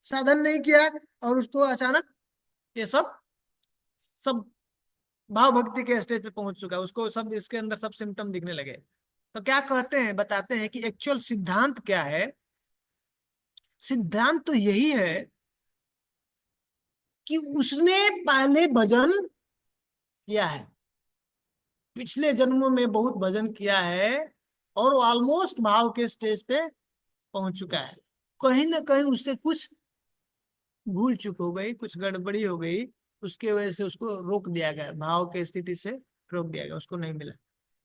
Speaker 1: साधन नहीं किया, और उसको अचानक ये सब भाव भक्ति के स्टेज पे पहुंच चुका है, उसको सब इसके अंदर सब सिम्टम दिखने लगे। तो क्या कहते हैं, बताते हैं कि एक्चुअल सिद्धांत क्या है। सिद्धांत तो यही है कि उसने पहले भजन किया है, पिछले जन्मों में बहुत भजन किया है, और ऑलमोस्ट भाव के स्टेज पे पहुंच चुका है। कहीं ना कहीं उससे कुछ भूल चूक हो गई, कुछ गड़बड़ी हो गई, उसके वजह से उसको रोक दिया गया, भाव के स्थिति से रोक दिया गया, उसको नहीं मिला।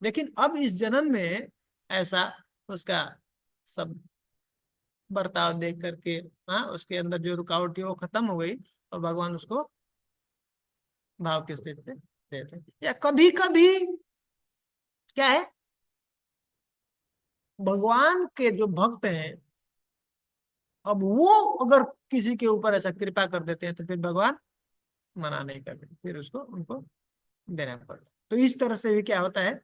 Speaker 1: लेकिन अब इस जन्म में ऐसा उसका सब बर्ताव देख करके, हाँ, उसके अंदर जो रुकावट थी वो खत्म हो गई और भगवान उसको भाव की स्थिति पे देते हैं। या कभी कभी क्या है, भगवान के जो भक्त हैं, अब वो अगर किसी के ऊपर ऐसा कृपा कर देते हैं तो फिर भगवान मना नहीं करते, फिर उसको उनको देना पड़ता है। तो इस तरह से भी क्या होता है,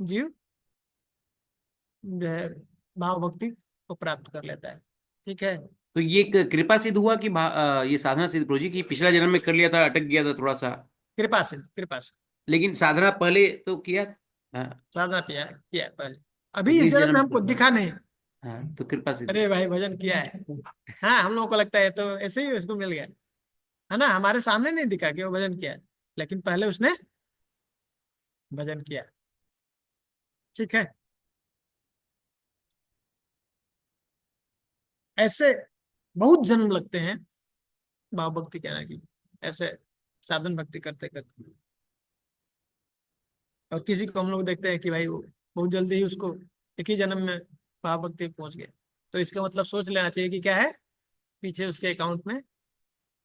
Speaker 1: जीव जो है भाव भक्ति को प्राप्त कर लेता है। ठीक है।
Speaker 2: तो ये कृपा सिद्ध हुआ कि ये साधना सिद्ध प्रभु जी की पिछला जन्म में कर लिया था, अटक गया था थोड़ा सा,
Speaker 1: कृपा से, कृपा से
Speaker 2: लेकिन साधना पहले तो किया। हाँ,
Speaker 1: साधना किया है पहले,
Speaker 2: तो
Speaker 1: अभी इस
Speaker 2: इस
Speaker 1: जन्म
Speaker 2: जन्म
Speaker 1: में हमको दिखा नहीं।
Speaker 2: हाँ, तो कृपा सिद्ध।
Speaker 1: अरे भाई भजन किया है, हाँ, हम लोगों को लगता है तो ऐसे ही उसको मिल गया, है ना, हमारे सामने नहीं दिखा कि वो भजन किया है, लेकिन पहले उसने भजन किया। ठीक है। ऐसे बहुत जन्म लगते हैं भाव भक्ति कहने की, ऐसे साधन भक्ति करते करते। और किसी को हम लोग देखते हैं कि भाई वो बहुत जल्दी ही उसको एक ही जन्म में भाव भक्ति पहुंच गया, तो इसका मतलब सोच लेना चाहिए कि क्या है, पीछे उसके अकाउंट में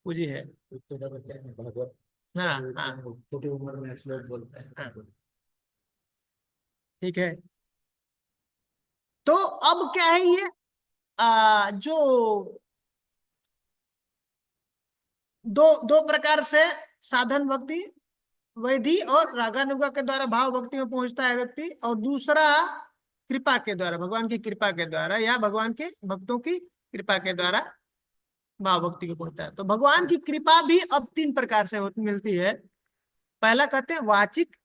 Speaker 1: पूंजी है।
Speaker 5: छोटा बच्चा है भागवत,
Speaker 1: हाँ हाँ
Speaker 5: छोटी उम्र में श्लोक बोलता है।
Speaker 1: हाँ। ठीक है। तो अब क्या है ये, जो दो दो प्रकार से साधन भक्ति, वैधि और रागानुगा के द्वारा भाव भक्ति में पहुंचता है व्यक्ति, और दूसरा कृपा के द्वारा, भगवान की कृपा के द्वारा या भगवान के भक्तों की कृपा के द्वारा भाव भक्ति को पहुंचता है। तो भगवान की कृपा भी अब तीन प्रकार से मिलती है। पहला कहते हैं वाचिक,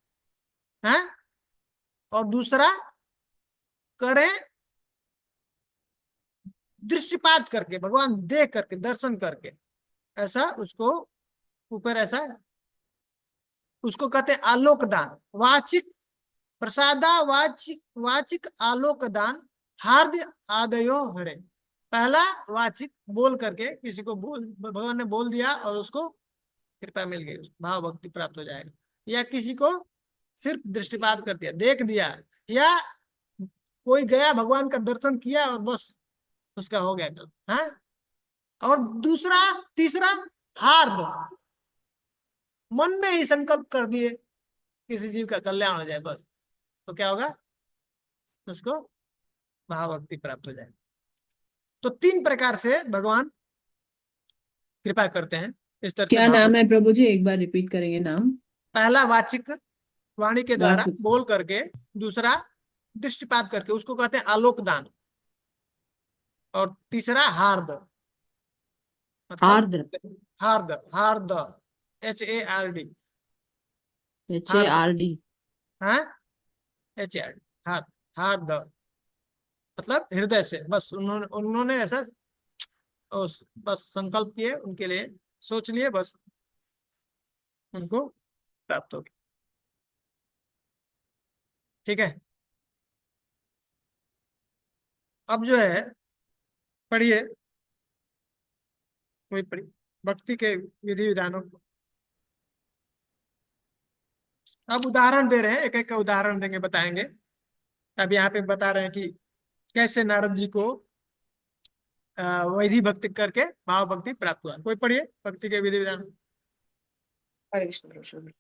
Speaker 1: है, और दूसरा करें दृष्टिपात करके, भगवान देख करके, दर्शन करके, ऐसा उसको ऊपर ऐसा, उसको कहते हैं आलोक दान। वाचिक प्रसादा वाचिक वाचिक आलोक दान हार्द आदयो हरे। पहला वाचिक बोल करके किसी को बोल, भगवान ने बोल दिया और उसको कृपा मिल गई, उसको भाव भक्ति प्राप्त हो जाएगा। या किसी को सिर्फ दृष्टिपात कर दिया, देख दिया, या कोई गया भगवान का दर्शन किया और बस उसका हो गया कल, हाँ। और दूसरा तीसरा हार्द, मन में ही संकल्प कर दिए किसी जीव का कल्याण हो जाए बस, तो क्या होगा, उसको भाव भक्ति प्राप्त हो जाए। तो तीन प्रकार से भगवान कृपा करते हैं, इस तरह से
Speaker 4: क्या
Speaker 1: भाव।
Speaker 4: नाम है प्रभु जी, एक बार रिपीट करेंगे नाम?
Speaker 1: पहला वाचिक, वाणी के द्वारा
Speaker 4: वाचिक।
Speaker 1: बोल करके, दूसरा दृष्टिपात करके, उसको कहते हैं आलोक दान, और तीसरा हार्द, मतलब
Speaker 4: आर्द्र,
Speaker 1: हार्द, हार्द, HARD, हार्द,
Speaker 4: HARD।
Speaker 1: हाँ, HARD, हार्द, हार्द, मतलब हृदय से, बस उन्होंने उन्होंने ऐसा बस संकल्प किए, उनके लिए सोच लिए, बस उनको प्राप्त हो गया। ठीक है। अब जो है पढ़िए, कोई पढ़िए भक्ति के विधि विधानों को। अब उदाहरण दे रहे हैं, एक एक का उदाहरण देंगे, बताएंगे। अब यहाँ पे बता रहे हैं कि कैसे नारद जी को वैधि भक्ति करके भाव भक्ति प्राप्त हुआ। कोई पढ़िए भक्ति के विधि विधान।
Speaker 3: हरे कृष्ण कृष्ण।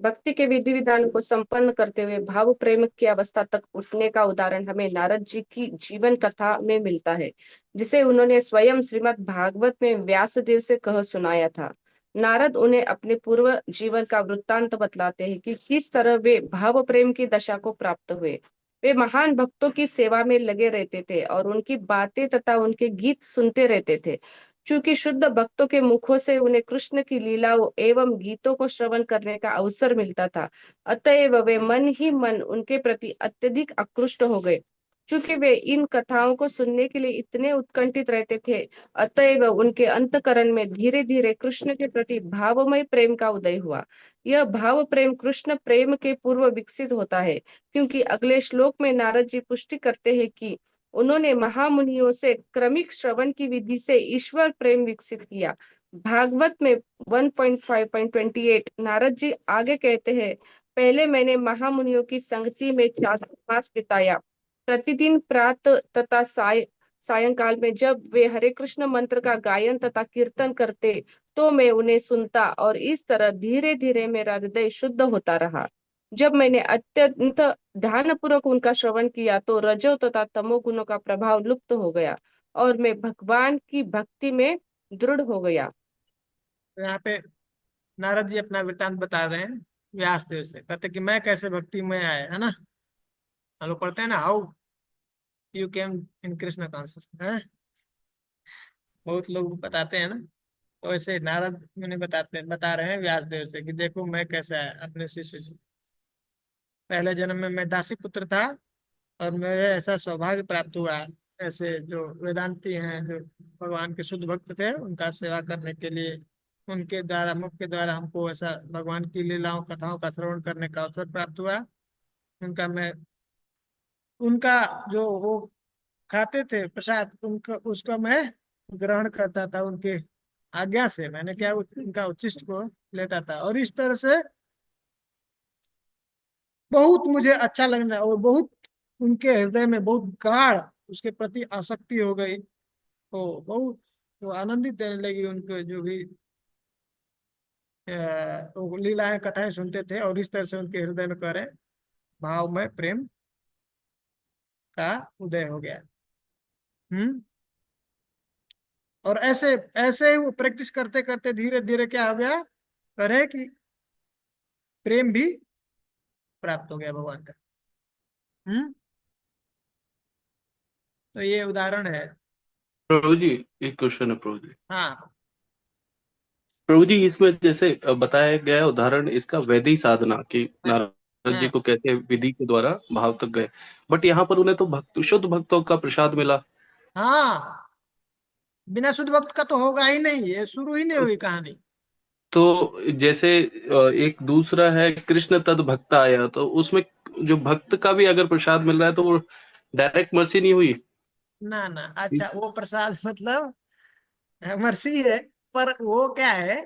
Speaker 3: भक्ति के विधि विधान को संपन्न करते हुए भाव प्रेम की अवस्था तक उठने का उदाहरण हमें नारद जी की जीवन कथा में मिलता है, जिसे उन्होंने स्वयं श्रीमद् भागवत में व्यासदेव से कह सुनाया था। नारद उन्हें अपने पूर्व जीवन का वृत्तांत बतलाते हैं कि किस तरह वे भाव प्रेम की दशा को प्राप्त हुए। वे महान भक्तों की सेवा में लगे रहते थे और उनकी बातें तथा उनके गीत सुनते रहते थे। चूंकि शुद्ध भक्तों के मुखों से उन्हें कृष्ण की लीलाओं एवं गीतों को श्रवण करने का अवसर मिलता था, अतएव वे मन ही मन उनके प्रति अत्यधिक आकृष्ट हो गए। चूंकि वे इन कथाओं को सुनने के लिए इतने उत्कंठित रहते थे, अतएव उनके अंतकरण में धीरे धीरे कृष्ण के प्रति भावमय प्रेम का उदय हुआ। यह भाव प्रेम कृष्ण प्रेम के पूर्व विकसित होता है, क्योंकि अगले श्लोक में नारद जी पुष्टि करते हैं कि उन्होंने महामुनियों से क्रमिक श्रवण की विधि से ईश्वर प्रेम विकसित किया। भागवत में 1.5.28 नारद जी आगे कहते हैं, पहले मैंने महामुनियों की संगति में 4 मास बिताया, प्रतिदिन प्रातः तथा सायंकाल में जब वे हरे कृष्ण मंत्र का गायन तथा कीर्तन करते तो मैं उन्हें सुनता और इस तरह धीरे धीरे मेरा हृदय शुद्ध होता रहा। जब मैंने अत्यंत ध्यानपूर्वक उनका श्रवण किया तो रजो तथा तमो गुणों का प्रभाव लुप्त हो गया और मैं भगवान की भक्ति में दृढ़ हो गया।
Speaker 1: तो यहाँ पे नारद जी अपना वृत्तांत बता रहे हैं व्यास देव से, कहते कि मैं कैसे भक्ति में आए, है ना। हम लोग पढ़ते हैं ना, how you came in Krishna consciousness, बहुत लोग बताते हैं ना। तो ऐसे नारद मुनि बता रहे हैं व्यास देव से कि देखो मैं कैसे आया अपने शिष्य से। पहले जन्म में मैं दासी पुत्र था और मेरे ऐसा सौभाग्य प्राप्त हुआ, ऐसे जो वेदांती हैं, जो भगवान के शुद्ध भक्त थे, उनका सेवा करने के लिए उनके द्वारा, मुख के द्वारा हमको ऐसा भगवान की लीलाओं कथाओं का श्रवण करने का अवसर प्राप्त हुआ। उनका जो वो खाते थे प्रसाद, उनका उसका मैं ग्रहण करता था, उनके आज्ञा से मैंने क्या उनका उच्छिष्ट को लेता था, और इस तरह से बहुत मुझे अच्छा लगना और बहुत उनके हृदय में बहुत गाढ़ उसके प्रति आसक्ति हो गई। तो बहुत वो आनंदित देने लगी, उनको जो भी वो लीलाएं कथाएं सुनते थे, और इस तरह से उनके हृदय में करे भाव में प्रेम का उदय हो गया। और ऐसे ऐसे ही वो प्रैक्टिस करते करते धीरे धीरे क्या हो गया, करे कि प्रेम भी प्राप्त हो गया भगवान का। तो ये उदाहरण है।
Speaker 7: प्रभु जी, एक क्वेश्चन है प्रभु जी।
Speaker 1: हाँ
Speaker 7: प्रभु जी, इसमें जैसे बताया गया उदाहरण इसका वैदिक साधना कि
Speaker 1: हाँ
Speaker 7: नारद जी
Speaker 1: हाँ
Speaker 7: को कैसे विधि के द्वारा भाव तक गए, बट यहाँ पर उन्हें तो शुद्ध भक्तों का प्रसाद मिला।
Speaker 1: हाँ, बिना शुद्ध भक्त का तो होगा ही नहीं, ये शुरू ही नहीं हुई कहानी।
Speaker 7: तो जैसे एक दूसरा है कृष्ण तद भक्त आया, तो उसमें जो भक्त का भी अगर प्रसाद मिल रहा है तो वो डायरेक्ट मर्सी नहीं हुई।
Speaker 1: ना ना, अच्छा वो प्रसाद मतलब मर्सी है, पर वो क्या है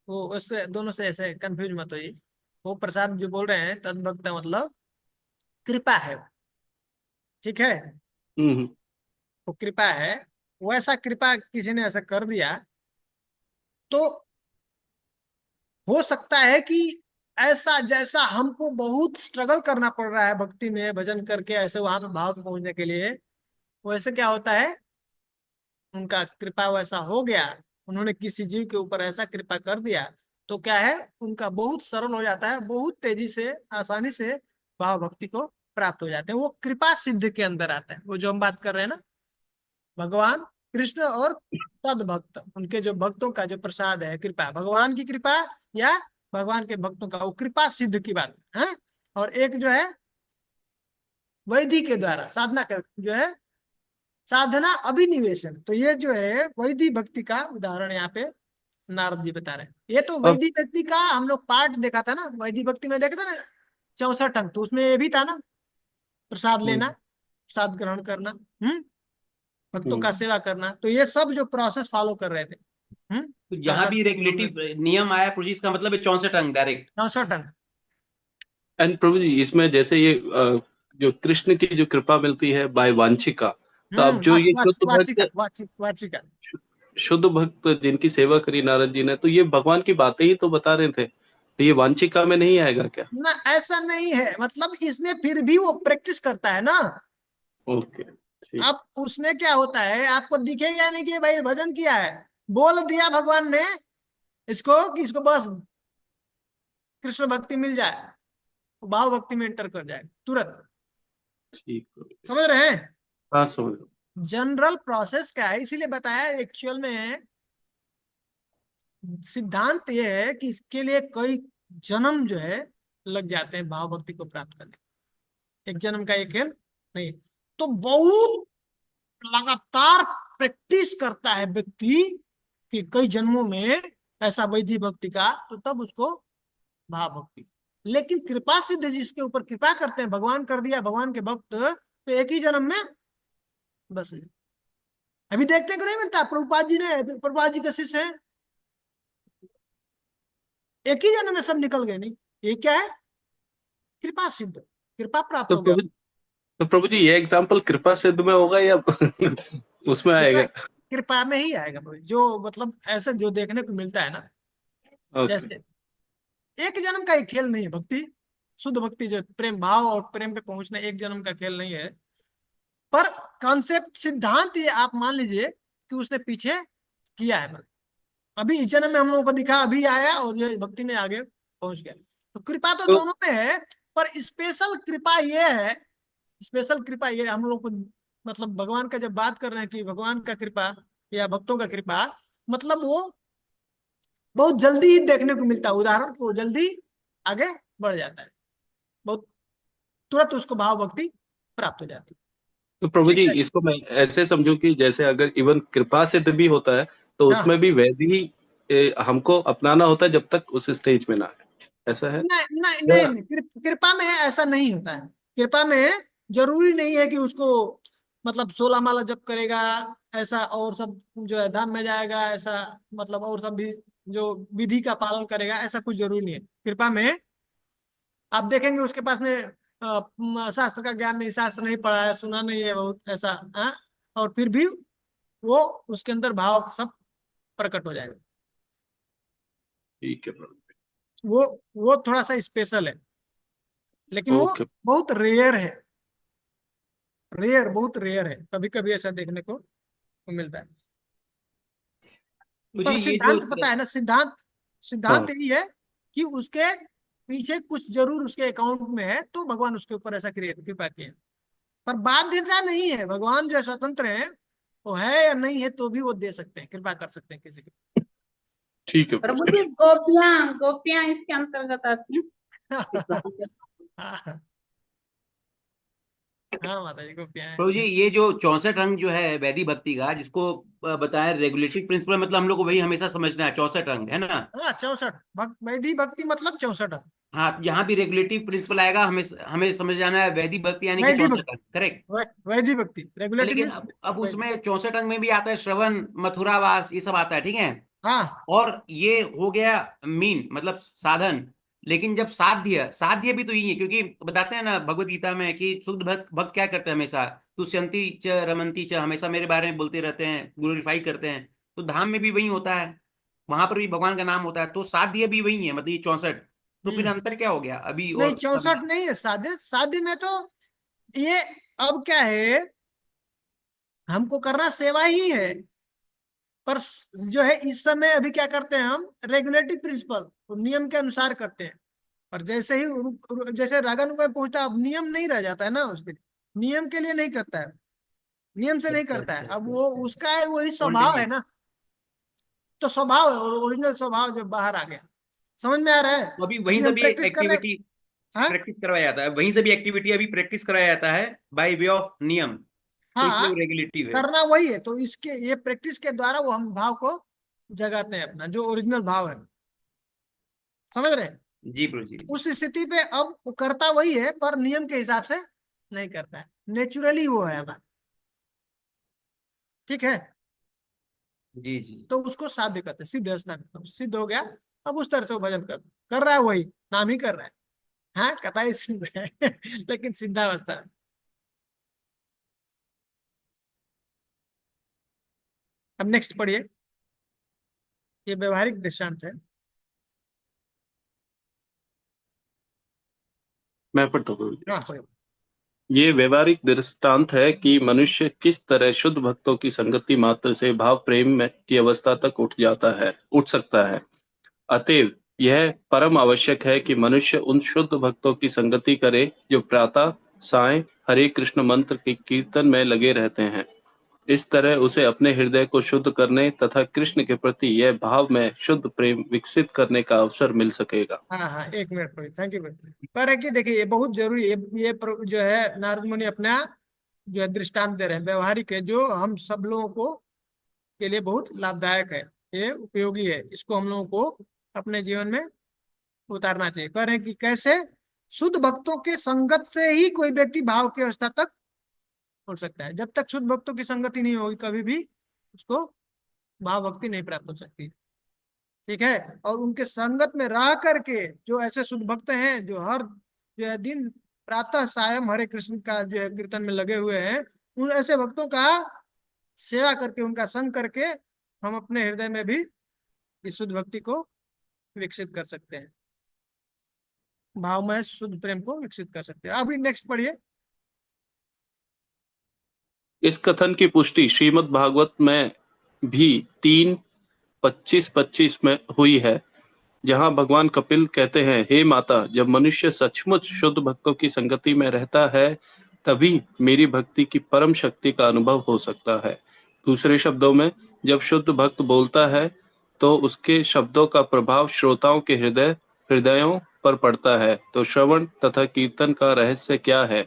Speaker 1: वो उससे दोनों से ऐसे कंफ्यूज मत होइए। वो प्रसाद जो बोल रहे हैं तद्भक्त मतलब कृपा है, ठीक है।
Speaker 7: हम्म।
Speaker 1: वो कृपा है, वैसा कृपा किसी ने ऐसा कर दिया तो हो सकता है कि ऐसा जैसा हमको बहुत स्ट्रगल करना पड़ रहा है भक्ति में भजन करके ऐसे वहां पे भाव पे पहुंचने के लिए, वैसे क्या होता है उनका कृपा वैसा हो गया, उन्होंने किसी जीव के ऊपर ऐसा कृपा कर दिया तो क्या है उनका बहुत सरल हो जाता है, बहुत तेजी से आसानी से भाव भक्ति को प्राप्त हो जाते हैं। वो कृपा सिद्ध के अंदर आता है, वो जो हम बात कर रहे हैं ना, भगवान कृष्ण और तद भक्त, उनके जो भक्तों का जो प्रसाद है कृपा, भगवान की कृपा या भगवान के भक्तों का वो कृपा सिद्ध की बात है। और एक जो है वैदिक के द्वारा साधना कर जो है साधना अभिनिवेशन, तो ये जो है वैदिक भक्ति का उदाहरण यहाँ पे नारद जी बता रहे हैं। ये तो
Speaker 7: अब
Speaker 1: वैदिक भक्ति का हम लोग पाठ देखा था ना, वैदिक भक्ति में देखा था ना 64 अंग, तो उसमें ये भी था ना, प्रसाद लेना, प्रसाद ग्रहण करना, भक्तों का सेवा करना, तो ये सब जो प्रोसेस फॉलो कर रहे थे।
Speaker 2: तो जहां भी रेगुलेटिव नियम आया प्रभु जी, इसका मतलब है 64 अंग डायरेक्ट।
Speaker 1: 64 अंग।
Speaker 7: एंड प्रभु जी, इसमें जैसे ये जो कृष्ण की जो कृपा मिलती है बाय वांछिका, तो अब जो ये
Speaker 1: वाचिका वाचिका
Speaker 7: शुद्ध भक्त जिनकी सेवा करी नारद जी ने, तो ये भगवान की बातें ही तो बता रहे थे, तो ये वांछिका में नहीं आएगा क्या?
Speaker 1: ना, ऐसा नहीं है, मतलब इसमें फिर भी वो प्रैक्टिस करता है ना।
Speaker 7: ओके, ठीक।
Speaker 1: अब उसमें क्या होता है आपको दिखेगा नहीं कि भाई भजन किया है, बोल दिया भगवान ने इसको कि इसको बस कृष्ण भक्ति मिल जाए, वो भाव भक्ति में एंटर कर जाए तुरंत।
Speaker 7: ठीक,
Speaker 1: समझ रहे हैं?
Speaker 7: हाँ समझ लो।
Speaker 1: जनरल प्रोसेस क्या है, इसीलिए बताया एक्चुअल में सिद्धांत ये है कि इसके लिए कई जन्म जो है लग जाते हैं भाव भक्ति को प्राप्त करने। एक जन्म का एक खेल नहीं, तो बहुत लगातार प्रैक्टिस करता है व्यक्ति कि कई जन्मों में ऐसा वैदिक भक्ति का, तो तब उसको भाव भक्ति। लेकिन कृपा सिद्ध जिसके ऊपर कृपा करते हैं, भगवान कर दिया भगवान के भक्त, तो एक ही जन्म में बस। अभी देखते कि नहीं मिलता, प्रभुपाद जी के शिष्य हैं, एक ही जन्म में सब निकल गए। नहीं, ये क्या है, कृपा सिद्ध, कृपा प्राप्त
Speaker 7: तो
Speaker 1: हो गया।
Speaker 7: तो प्रभु जी ये एग्जाम्पल कृपा सिद्ध में होगा या उसमें आएगा?
Speaker 1: कृपा में ही आएगा प्रभु, जो मतलब ऐसे जो देखने को मिलता है ना,
Speaker 7: ओके।
Speaker 1: जैसे एक जन्म का ही खेल नहीं है भक्ति। शुद्ध भक्ति जो प्रेम भाव और प्रेम पे पहुंचना एक जन्म का खेल नहीं है। पर कॉन्सेप्ट सिद्धांत ये आप मान लीजिए कि उसने पीछे किया है, अभी इस जन्म में हम लोगों को दिखा, अभी आया और ये भक्ति में आगे पहुंच गया। तो कृपा तो
Speaker 7: तो
Speaker 1: दोनों में है, पर स्पेशल कृपा ये है, स्पेशल कृपा ये हम लोग को, मतलब भगवान का जब बात कर रहे हैं कि भगवान का कृपा या भक्तों का कृपा, मतलब वो बहुत जल्दी ही देखने को मिलता है। उदाहरण को जल्दी आगे बढ़ जाता है, बहुत तुरंत उसको भाव भक्ति प्राप्त हो जाती है।
Speaker 7: तो प्रभु
Speaker 1: ठीक
Speaker 7: जी
Speaker 1: है।
Speaker 7: इसको मैं ऐसे समझूं कि जैसे अगर इवन कृपा सिद्ध भी होता है तो
Speaker 1: हाँ,
Speaker 7: उसमें भी वैध ही हमको अपनाना होता है जब तक उस स्टेज में ना आए, ऐसा है?
Speaker 1: नहीं नहीं
Speaker 7: या
Speaker 1: नहीं, नहीं, कृपा में ऐसा नहीं होता है। कृपा में जरूरी नहीं है कि उसको मतलब 16 माला जप करेगा ऐसा और सब जो है धाम में जाएगा ऐसा, मतलब और सब भी जो विधि का पालन करेगा ऐसा कुछ जरूरी नहीं है। कृपा में आप देखेंगे उसके पास में शास्त्र का ज्ञान नहीं, शास्त्र नहीं पढ़ा है, सुना नहीं है बहुत ऐसा, हाँ, और फिर भी वो उसके अंदर भाव सब प्रकट हो जाएगा।
Speaker 7: ठीक है प्रभु।
Speaker 1: वो थोड़ा सा स्पेशल है, लेकिन वो
Speaker 7: ओके।
Speaker 1: बहुत रेयर है, रेयर, बहुत रेयर है, कभी कभी ऐसा देखने को मिलता है।
Speaker 2: मुझे
Speaker 1: पर
Speaker 2: ये जो
Speaker 1: सिद्धांत पता है ना, सिद्धांत
Speaker 7: हाँ
Speaker 1: सिद्धांत यही है कि उसके पीछे कुछ जरूर उसके अकाउंट में है, तो भगवान उसके ऊपर ऐसा कृपा किया। पर बाध्यता नहीं है, भगवान जो स्वतंत्र है, वो है या नहीं है तो भी वो दे सकते हैं, कृपा कर सकते हैं किसी को।
Speaker 7: ठीक है
Speaker 8: प्रभु
Speaker 7: प्रभु।
Speaker 8: जी, गोपियां गोपियां इसके अंतर्गत आती हैं।
Speaker 1: हाँ, हाँ माता जी को प्यार
Speaker 2: प्रभु जी,
Speaker 1: है।
Speaker 2: ये जो 64 अंग जो है वैदिक भक्ति का, जिसको बताया रेगुलेटरी प्रिंसिपल, मतलब हम लोग को वही हमेशा समझना है, 64 अंग है ना?
Speaker 1: हाँ 64 वैदिक भक्ति मतलब 64 है।
Speaker 2: हाँ, यहाँ भी रेगुलेटिव प्रिंसिपल आएगा, हमें हमें समझ जाना है वैदिक भक्ति यानी कि
Speaker 1: वैदिक
Speaker 2: 64
Speaker 1: भक्ति,
Speaker 2: अंग, करेक्ट?
Speaker 1: वैदिक भक्ति रेगुलेटिव
Speaker 2: लेकिन
Speaker 1: मीन्स
Speaker 2: अब
Speaker 1: वैदिक।
Speaker 2: उसमें 64 अंग में भी आता है श्रवण, मथुरावास, ये सब आता है, ठीक है?
Speaker 1: हाँ,
Speaker 2: और ये हो गया मीन, मतलब साधन। लेकिन जब साध्य, साध्य भी तो यही है, क्योंकि बताते हैं ना भगवत गीता में कि शुद्ध भक्त भक्त क्या करते हैं, हमेशा तुष्यंती च रमंती च, हमेशा मेरे बारे में बोलते रहते हैं, ग्लोरीफाई करते हैं। तो धाम में भी वही होता है, वहां पर भी भगवान का नाम होता है, तो साध्य भी वही है, मतलब ये 64। तो फिर अंतर क्या हो गया अभी
Speaker 1: नहीं
Speaker 2: और अभी?
Speaker 1: 64 नहीं है साध्य, साध्य में तो ये अब क्या है, हमको करना सेवा ही है। पर जो है इस समय अभी क्या करते हैं हम, रेगुलेटरी प्रिंसिपल नियम के अनुसार करते हैं। पर जैसे ही जैसे रागानुगा में पहुंचता है, अब नियम नहीं रह जाता है ना उसके लिए, नियम के लिए नहीं करता है, नियम से नहीं करता है, अब वो उसका है वही स्वभाव है
Speaker 2: स्पॉन्टेनियस।
Speaker 1: ना। तो स्वभाव है, ओरिजिनल स्वभाव जो बाहर आ गया, समझ में आ रहा है।
Speaker 2: तो अभी वहीं
Speaker 1: अभी
Speaker 2: से
Speaker 1: हम
Speaker 2: भी
Speaker 1: प्रैक्टिस कर रहे
Speaker 2: एक्टिविटी
Speaker 1: हैं। हाँ,
Speaker 2: प्रैक्टिस करवाया जाता है, वहीं से भी एक्टिविटी अभी प्रैक्टिस कराया जाता है बाय वे ऑफ नियम। तो इसलिए
Speaker 1: हाँ,
Speaker 2: वो रेगुलेटिव है।
Speaker 1: करना वही है, तो इसके ये प्रैक्टिस के द्वारा वो हम भाव को जगाते हैं, अपना जो ओरिजिनल भाव है, समझ रहे हैं।
Speaker 2: जी प्रभु जी।
Speaker 1: उस स्थिति पे अब वो करता वही है, पर नियम के हिसाब से नहीं करता है, नेचुरली वो है हमारा, ठीक है।
Speaker 2: जी जी।
Speaker 1: तो उसको साध्य कहते हैं, सिद्ध स्नान, अब सिद्ध हो गया। अब उस तरह से वो भजन कर रहा है, वही नाम ही कर रहा है। हाँ, कथाई सुन रहा है लेकिन सिद्धावस्था में। अब नेक्स्ट पढ़िए, ये व्यवहारिक दृष्टांत है।
Speaker 7: मैं पढ़ता हूँ।
Speaker 1: हाँ, पढ़िए।
Speaker 7: ये व्यवहारिक दृष्टांत है कि मनुष्य किस तरह शुद्ध भक्तों की संगति मात्र से भाव प्रेम में की अवस्था तक उठ सकता है। अतएव यह परम आवश्यक है कि मनुष्य उन शुद्ध भक्तों की संगति करे जो प्रातः सायं हरे कृष्ण मंत्र के कीर्तन में लगे रहते हैं। इस तरह उसे अपने हृदय को शुद्ध करने तथा कृष्ण के प्रति यह भाव में शुद्ध प्रेम विकसित करने का अवसर मिल सकेगा।
Speaker 1: हाँ हाँ, एक मिनट पढ़िए, थैंक यू। पर है कि देखिए ये बहुत जरूरी है, जो है नारद मुनि अपना जो है दृष्टांत दे रहे हैं, व्यवहारिक है, जो हम सब लोगों को के लिए बहुत लाभदायक है, ये उपयोगी है, इसको हम लोगों को अपने जीवन में उतारना चाहिए। कह रहे हैं कि कैसे शुद्ध भक्तों के संगत से ही कोई व्यक्ति भाव की अवस्था तक उठ सकता है। जब तक शुद्ध भक्तों की संगति नहीं होगी, कभी भी उसको भाव भक्ति नहीं प्राप्त हो सकती, ठीक है। और उनके संगत में रह करके जो ऐसे शुद्ध भक्त हैं, जो हर जो है दिन प्रातः सायं हरे कृष्ण का जो है कीर्तन में लगे हुए हैं, उन ऐसे भक्तों का सेवा करके, उनका संग करके हम अपने हृदय में भी इस शुद्ध भक्ति को विकसित कर सकते हैं, भावमय शुद्ध प्रेम को विकसित कर सकते हैं। अभी नेक्स्ट पढ़िए।
Speaker 7: इस कथन की पुष्टि श्रीमद् भागवत में भी 3:25-25 में हुई है, जहां भगवान कपिल कहते हैं, हे माता, जब मनुष्य सचमुच शुद्ध भक्तों की संगति में रहता है तभी मेरी भक्ति की परम शक्ति का अनुभव हो सकता है। दूसरे शब्दों में, जब शुद्ध भक्त बोलता है तो उसके शब्दों का प्रभाव श्रोताओं के हृदयों पर पड़ता है। तो श्रवण तथा कीर्तन का रहस्य क्या है?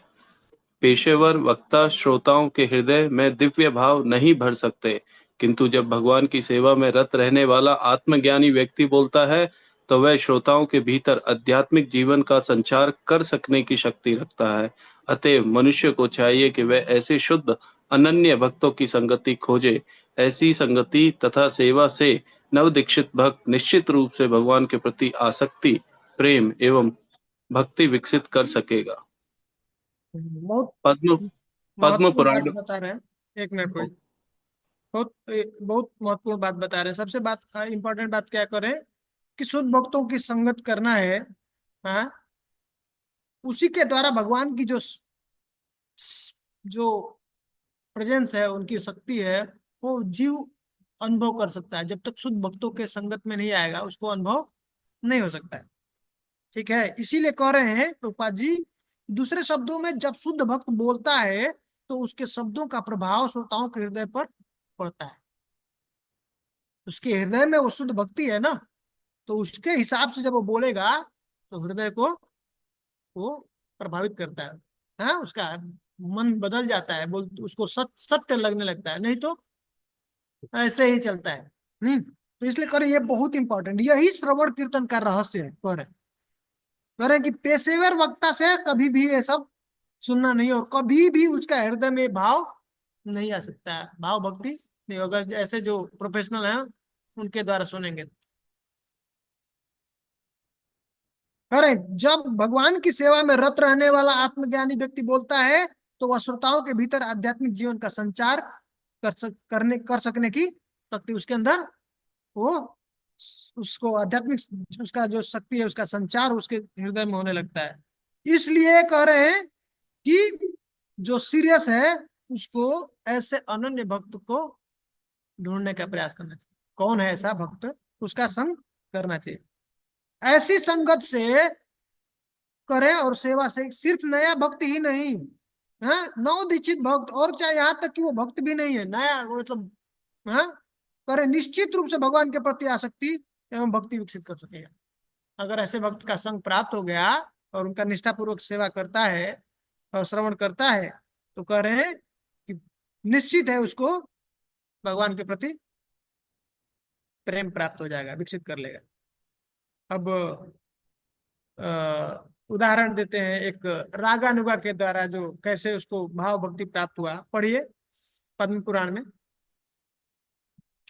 Speaker 7: पेशेवर वक्ता श्रोताओं के हृदय में दिव्य भाव नहीं भर सकते, किंतु जब भगवान की सेवा में रत रहने वाला आत्मज्ञानी व्यक्ति बोलता है तो वह श्रोताओं के भीतर आध्यात्मिक जीवन का संचार कर सकने की शक्ति रखता है। अतएव मनुष्य को चाहिए कि वह ऐसे शुद्ध अनन्य भक्तों की संगति खोजे। ऐसी संगति तथा सेवा से नवदीक्षित भक्त निश्चित रूप से भगवान के प्रति आसक्ति, प्रेम एवं भक्ति विकसित कर सकेगा।
Speaker 1: बहुत
Speaker 7: पद्म
Speaker 1: महत्वपूर्ण बात
Speaker 7: पुराण
Speaker 1: बता रहे हैं। एक मिनट कोई बहुत महत्वपूर्ण बात बता रहे हैं। सबसे इंपॉर्टेंट बात क्या करें कि शुद्ध भक्तों की संगत करना है। हाँ, उसी के द्वारा भगवान की जो प्रेजेंस है, उनकी शक्ति है, वो जीव अनुभव कर सकता है। जब तक शुद्ध भक्तों के संगत में नहीं आएगा उसको अनुभव नहीं हो सकता है। ठीक है, इसीलिए कह रहे हैं प्रभुपाद जी, दूसरे शब्दों में जब शुद्ध भक्त बोलता है तो उसके शब्दों का प्रभाव श्रोताओं के हृदय पर पड़ता है। उसके हृदय में वो शुद्ध भक्ति है ना, तो उसके हिसाब से जब वो बोलेगा तो हृदय को वो प्रभावित करता है। हाँ, उसका मन बदल जाता है, उसको सत्य लगने लगता है, नहीं तो ऐसे ही चलता है। तो इसलिए करें, ये बहुत इंपॉर्टेंट, यही श्रवण कीर्तन का रहस्य है। करें कि पेशेवर वक्ता से कभी भी ये सब सुनना नहीं, और कभी भी उसका हृदय में भाव नहीं आ सकता है, भाव भक्ति नहीं होगा। ऐसे जो प्रोफेशनल हैं उनके द्वारा सुनेंगे। करें, जब भगवान की सेवा में रत रहने वाला आत्मज्ञानी व्यक्ति बोलता है तो वह श्रोताओं के भीतर आध्यात्मिक जीवन का संचार कर सकने की शक्ति उसके अंदर, वो उसको आध्यात्मिक उसका जो शक्ति है उसका संचार उसके हृदय में होने लगता है। इसलिए कह रहे हैं कि जो सीरियस है उसको ऐसे अनन्य भक्त को ढूंढने का प्रयास करना चाहिए। कौन है ऐसा भक्त, उसका संग करना चाहिए। ऐसी संगत से करें और सेवा से सिर्फ नया भक्त ही नहीं, हाँ, नवदीक्षित भक्त, और चाहे यहाँ तक कि वो भक्त भी नहीं है, नया मतलब, हाँ, करें, निश्चित रूप से भगवान के प्रति आसक्ति एवं भक्ति विकसित कर सकेगा। अगर ऐसे भक्त का संग प्राप्त हो गया और उनका निष्ठापूर्वक सेवा करता है और श्रवण करता है तो कह रहे हैं कि निश्चित है उसको भगवान के प्रति प्रेम प्राप्त हो जाएगा, विकसित कर लेगा। अब उदाहरण देते हैं एक रागानुगा के द्वारा, जो कैसे उसको भाव भक्ति प्राप्त हुआ। पढ़िए पद्म पुराण में।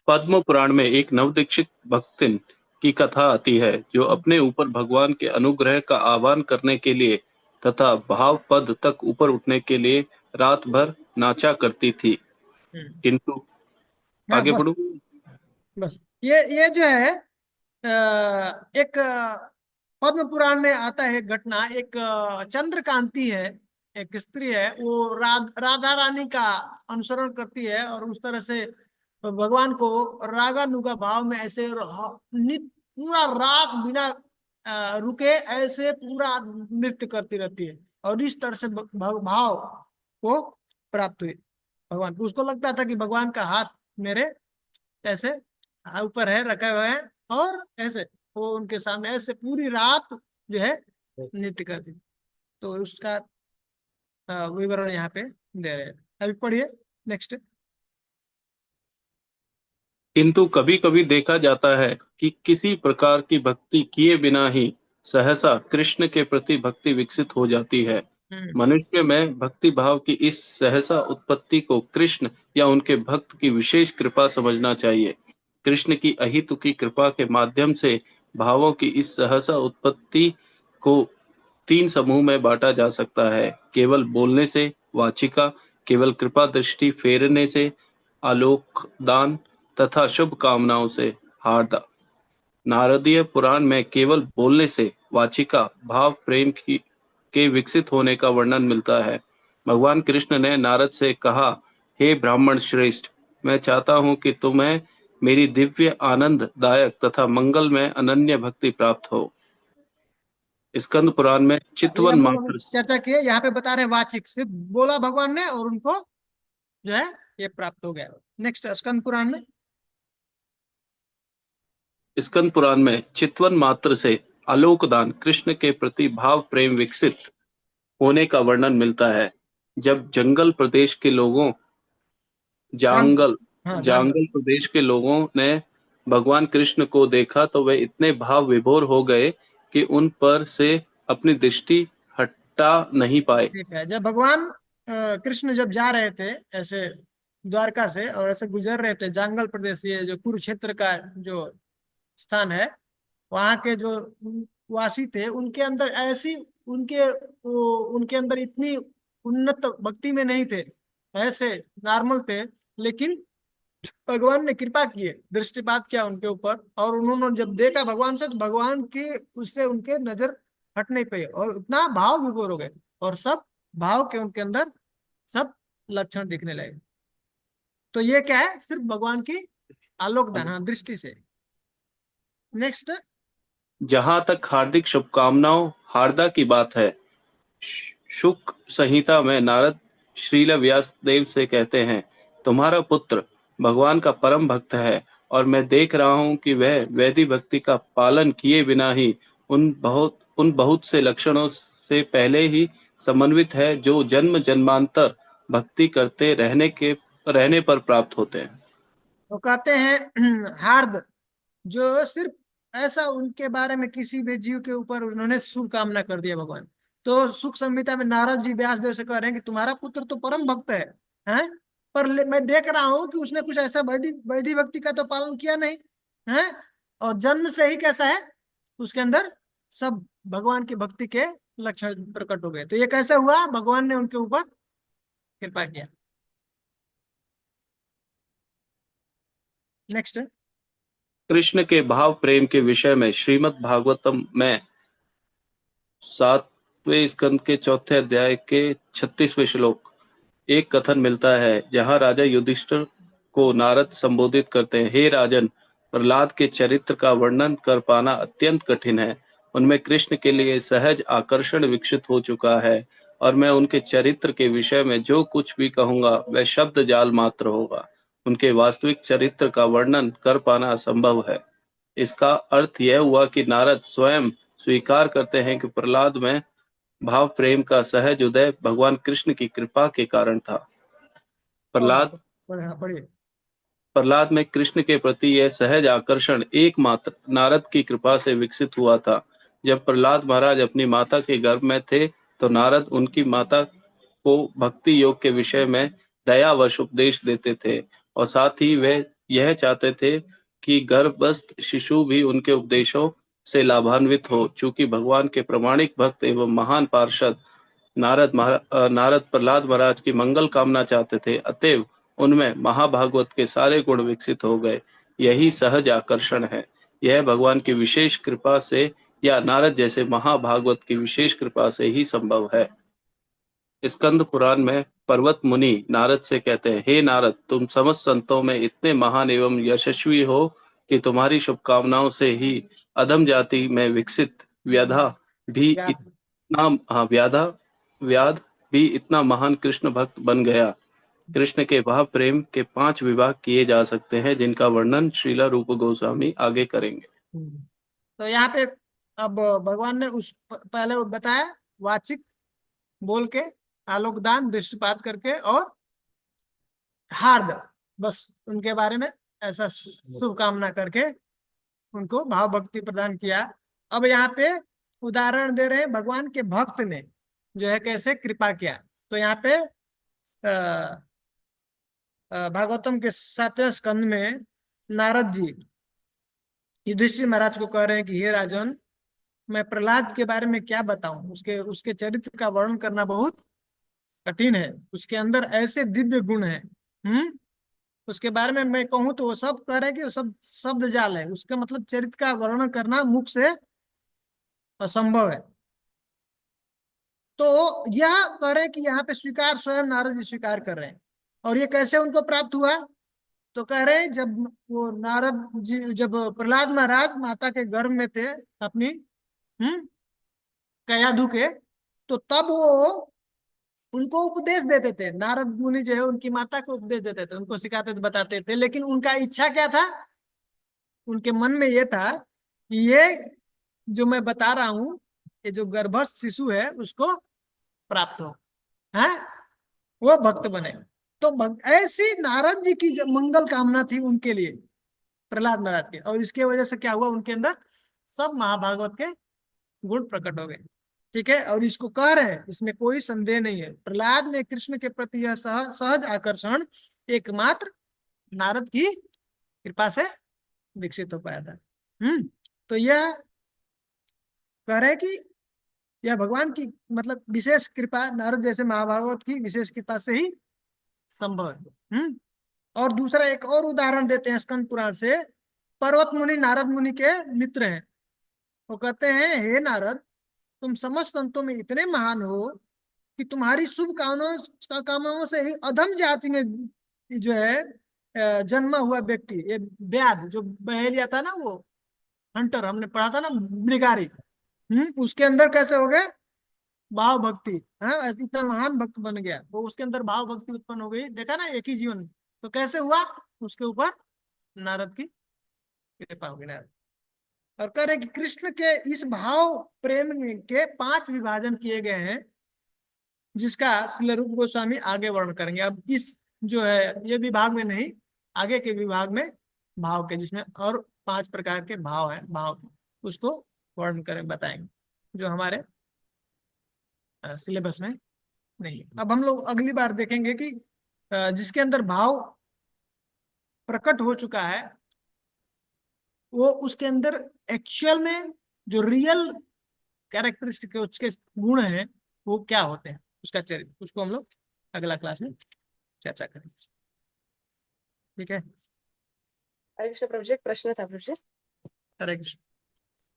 Speaker 7: पद्म पुराण में एक नवदीक्षित भक्तिन की कथा आती है जो अपने ऊपर भगवान के अनुग्रह का आह्वान करने के लिए तथा भाव पद तक ऊपर उठने के लिए रात भर नाचा करती थी। किंतु आगे
Speaker 1: बस,
Speaker 7: बढ़ो।
Speaker 1: बस ये जो है एक पद्म पुराण में आता है घटना। एक चंद्रकांति है, एक स्त्री है, वो राधा रानी का अनुसरण करती है और उस तरह से भगवान को रागानुगा भाव में ऐसे पूरा रात बिना रुके ऐसे पूरा नृत्य करती रहती है, और इस तरह से भाव को प्राप्त हुई भगवान को। उसको लगता था कि भगवान का हाथ मेरे ऐसे ऊपर है, रखे हुए हैं, और ऐसे वो उनके सामने ऐसे पूरी रात जो है नृत्य करती। तो उसका विवरण यहाँ पे दे रहे हैं। अभी पढ़िए नेक्स्ट।
Speaker 7: किंतु कभी कभी देखा जाता है कि किसी प्रकार की भक्ति किए बिना ही सहसा कृष्ण के प्रति भक्ति विकसित हो जाती है। मनुष्य में भक्ति भाव की इस सहसा उत्पत्ति को कृष्ण या उनके भक्त की विशेष कृपा समझना चाहिए। कृष्ण की अहितु की कृपा के माध्यम से भावों की इस सहसा उत्पत्ति को तीन समूह में बांटा जा सकता है, केवल बोलने से वाचिका, केवल कृपा दृष्टि फेरने से आलोक दान तथा शुभ कामनाओं से हार्दा। नारदीय पुराण में केवल बोलने से वाचिका भाव प्रेम के विकसित होने का वर्णन मिलता है। भगवान कृष्ण ने नारद से कहा, हे ब्राह्मण श्रेष्ठ, मैं चाहता हूं कि तुम्हें मेरी दिव्य आनंददायक तथा मंगल में अनन्य भक्ति प्राप्त हो। स्कंद पुराण में
Speaker 1: ये
Speaker 7: चितवन
Speaker 1: हम लोग
Speaker 7: मात्र
Speaker 1: चर्चा किए, यहाँ पे बता रहे हैं वाचिक, सिर्फ बोला भगवान ने और उनको जो है ये प्राप्त हो गया। नेक्स्ट स्कंद पुराण में
Speaker 7: स्कंद पुराण में चितवन मात्र से आलोकदान कृष्ण के प्रति भाव प्रेम विकसित होने का वर्णन मिलता है। जब जंगल प्रदेश के लोगों जांगल
Speaker 1: हाँ
Speaker 7: जांगल प्रदेश के लोगों ने भगवान कृष्ण को देखा तो वे इतने भाव विभोर हो गए कि उन पर से अपनी दृष्टि हटा नहीं पाए।
Speaker 1: ठीक है। जब भगवान कृष्ण जब जा रहे थे ऐसे द्वारका से और ऐसे गुजर रहे थे जांगल प्रदेश, ये जो कुरुक्षेत्र का जो स्थान है, वहां के जो वासी थे उनके अंदर ऐसी उनके अंदर इतनी उन्नत भक्ति में नहीं थे, ऐसे नॉर्मल थे। लेकिन भगवान ने कृपा की, दृष्टिपात किया उनके ऊपर, और उन्होंने जब देखा भगवान से तो भगवान की उससे उनके नजर हट नहीं पाई और उतना भाव विभोर हो गए और सब भाव के उनके अंदर सब लक्षण दिखने लगे। तो ये क्या है? सिर्फ भगवान की आलोकदान, हाँ, दृष्टि से। नेक्स्ट
Speaker 7: जहां तक हार्दिक शुभकामनाओं हार्दा की बात है, शुक संहिता में नारद श्रील व्यास देव से कहते हैं, तुम्हारा पुत्र भगवान का परम भक्त है और मैं देख रहा हूं कि वह वैदिक भक्ति का पालन किए बिना ही उन बहुत से लक्षणों से पहले ही समन्वित है जो जन्म जन्मांतर भक्ति करते रहने पर प्राप्त होते हैं।
Speaker 1: तो कहते हैं हार्द, जो सिर्फ ऐसा उनके बारे में किसी भी जीव के ऊपर उन्होंने शुभ कामना कर दिया भगवान। तो सुख संहिता में नारद जी व्यास देव से कह रहे हैं कि तुम्हारा पुत्र तो परम भक्त है, पर मैं देख रहा हूं कि उसने कुछ ऐसा वैदिक भक्ति का तो पालन किया नहीं है, और जन्म से ही कैसा है, उसके अंदर सब भगवान की भक्ति के लक्षण प्रकट हो गए। तो ये कैसे हुआ? भगवान ने उनके ऊपर कृपा किया। नेक्स्ट
Speaker 7: कृष्ण के भाव प्रेम के विषय में श्रीमद् भागवतम में 7वें स्कंद के 4थे अध्याय के 36वें श्लोक एक कथन मिलता है, जहां राजा युधिष्ठिर को नारद संबोधित करते हैं, हे राजन, प्रहलाद के चरित्र का वर्णन कर पाना अत्यंत कठिन है। उनमें कृष्ण के लिए सहज आकर्षण विकसित हो चुका है और मैं उनके चरित्र के विषय में जो कुछ भी कहूंगा वह शब्द जाल मात्र होगा। उनके वास्तविक चरित्र का वर्णन कर पाना असंभव है। इसका अर्थ यह हुआ कि नारद स्वयं स्वीकार करते हैं कि प्रहलाद में भाव प्रेम का सहज उदय भगवान कृष्ण की कृपा के कारण था।
Speaker 1: पढ़िए।
Speaker 7: प्रहलाद में कृष्ण के प्रति यह सहज आकर्षण एकमात्र नारद की कृपा से विकसित हुआ था। जब प्रहलाद महाराज अपनी माता के गर्भ में थे तो नारद उनकी माता को भक्ति योग के विषय में दयावश उपदेश देते थे और साथ ही वे यह चाहते थे कि गर्भस्थ शिशु भी उनके उपदेशों से लाभान्वित हो। चूंकि भगवान के प्रामाणिक भक्त एवं महान पार्षद नारद प्रहलाद महाराज की मंगल कामना चाहते थे, अतएव उनमें महाभागवत के सारे गुण विकसित हो गए। यही सहज आकर्षण है। यह भगवान की विशेष कृपा से या नारद जैसे महाभागवत की विशेष कृपा से ही संभव है। स्कंद पुराण में पर्वत मुनि नारद से कहते हैं, हे नारद, तुम समस्त संतों में इतने महान एवं यशस्वी हो कि तुम्हारी शुभकामनाओं से ही अधम जाति में विकसित व्याध भी इतना महान कृष्ण भक्त बन गया। कृष्ण के भाव प्रेम के 5 विभाग किए जा सकते हैं, जिनका वर्णन श्रीला रूप गोस्वामी आगे करेंगे।
Speaker 1: तो यहाँ पे अब भगवान ने उस पहले वो बताया, वाचिक बोल के, आलोकदान दृष्टिपात करके, और हार्द बस उनके बारे में ऐसा शुभकामना करके उनको भाव भक्ति प्रदान किया। अब यहाँ पे उदाहरण दे रहे हैं, भगवान के भक्त ने जो है कैसे कृपा किया। तो यहाँ पे भागवतम के 7वें स्कंद में नारद जी युधिष्ठिर महाराज को कह रहे हैं कि हे राजन, मैं प्रहलाद के बारे में क्या बताऊं, उसके उसके चरित्र का वर्णन करना बहुत कठिन है। उसके अंदर ऐसे दिव्य गुण हैं। उसके बारे में मैं कहूँ तो वो सब कह रहे हैं कि वो सब शब्द जाल है, उसका मतलब चरित्र का वर्णन करना मुख से असंभव है। तो यह कह रहे हैं कि यहाँ पे स्वीकार स्वयं नारद जी स्वीकार कर रहे हैं। और ये कैसे उनको प्राप्त हुआ, तो कह रहे हैं जब वो नारद जी, जब प्रहलाद महाराज माता के गर्भ में थे अपनी कयाधु के, तो तब वो उनको उपदेश देते थे। नारद मुनि जो है उनकी माता को उपदेश देते थे, उनको सिखाते थे, बताते थे। लेकिन उनका इच्छा क्या था, उनके मन में ये था कि ये जो मैं बता रहा हूं, ये जो गर्भस्थ शिशु है उसको प्राप्त हो, है वो भक्त बने। तो ऐसी नारद जी की जो मंगल कामना थी उनके लिए, प्रहलाद महाराज के, और इसके वजह से क्या हुआ, उनके अंदर सब महाभागवत के गुण प्रकट हो गए। ठीक है, और इसको कह रहे हैं, इसमें कोई संदेह नहीं है, प्रहलाद में कृष्ण के प्रति यह सहज आकर्षण एकमात्र नारद की कृपा से विकसित हो पाया था। तो यह कह रहे हैं कि यह भगवान की मतलब विशेष कृपा, नारद जैसे महाभागवत की विशेष कृपा से ही संभव है। और दूसरा एक और उदाहरण देते हैं स्कंद पुराण से। पर्वत मुनि नारद मुनि के मित्र हैं। वो कहते हैं, हे नारद, तुम समस्त संतों में इतने महान हो कि तुम्हारी शुभ कामनाओं से ही अधम जाति में जो है जन्मा हुआ व्यक्ति, ये व्याध जो बहेलिया था ना, वो हंटर हमने पढ़ा था ना, मृगारी, उसके अंदर कैसे हो गए भाव भक्ति। हाँ, इतना महान भक्त बन गया, वो उसके अंदर भाव भक्ति उत्पन्न हो गई। देखा ना, एक ही जीवन में। तो कैसे हुआ, उसके ऊपर नारद की कृपा हो गई। नारद और कह रहे कि कृष्ण के इस भाव प्रेम के 5 विभाजन किए गए हैं, जिसका श्रील रूप गोस्वामी आगे वर्णन करेंगे। अब इस जो है ये विभाग में नहीं, आगे के विभाग में भाव के, जिसमें और 5 प्रकार के भाव हैं, भाव उसको वर्णन करें, बताएंगे, जो हमारे सिलेबस में नहीं है। अब हम लोग अगली बार देखेंगे कि जिसके अंदर भाव प्रकट हो चुका है, वो उसके अंदर एक्चुअल में जो रियल कैरेक्टरिस्टिक उसके गुण हैं वो क्या होते हैं, उसका चरित्र, उसको हम लोग अगला क्लास में चर्चा करेंगे। ठीक है,
Speaker 3: हरे कृष्ण प्रभु जी, एक प्रश्न था प्रभु जी।
Speaker 1: हरे कृष्ण।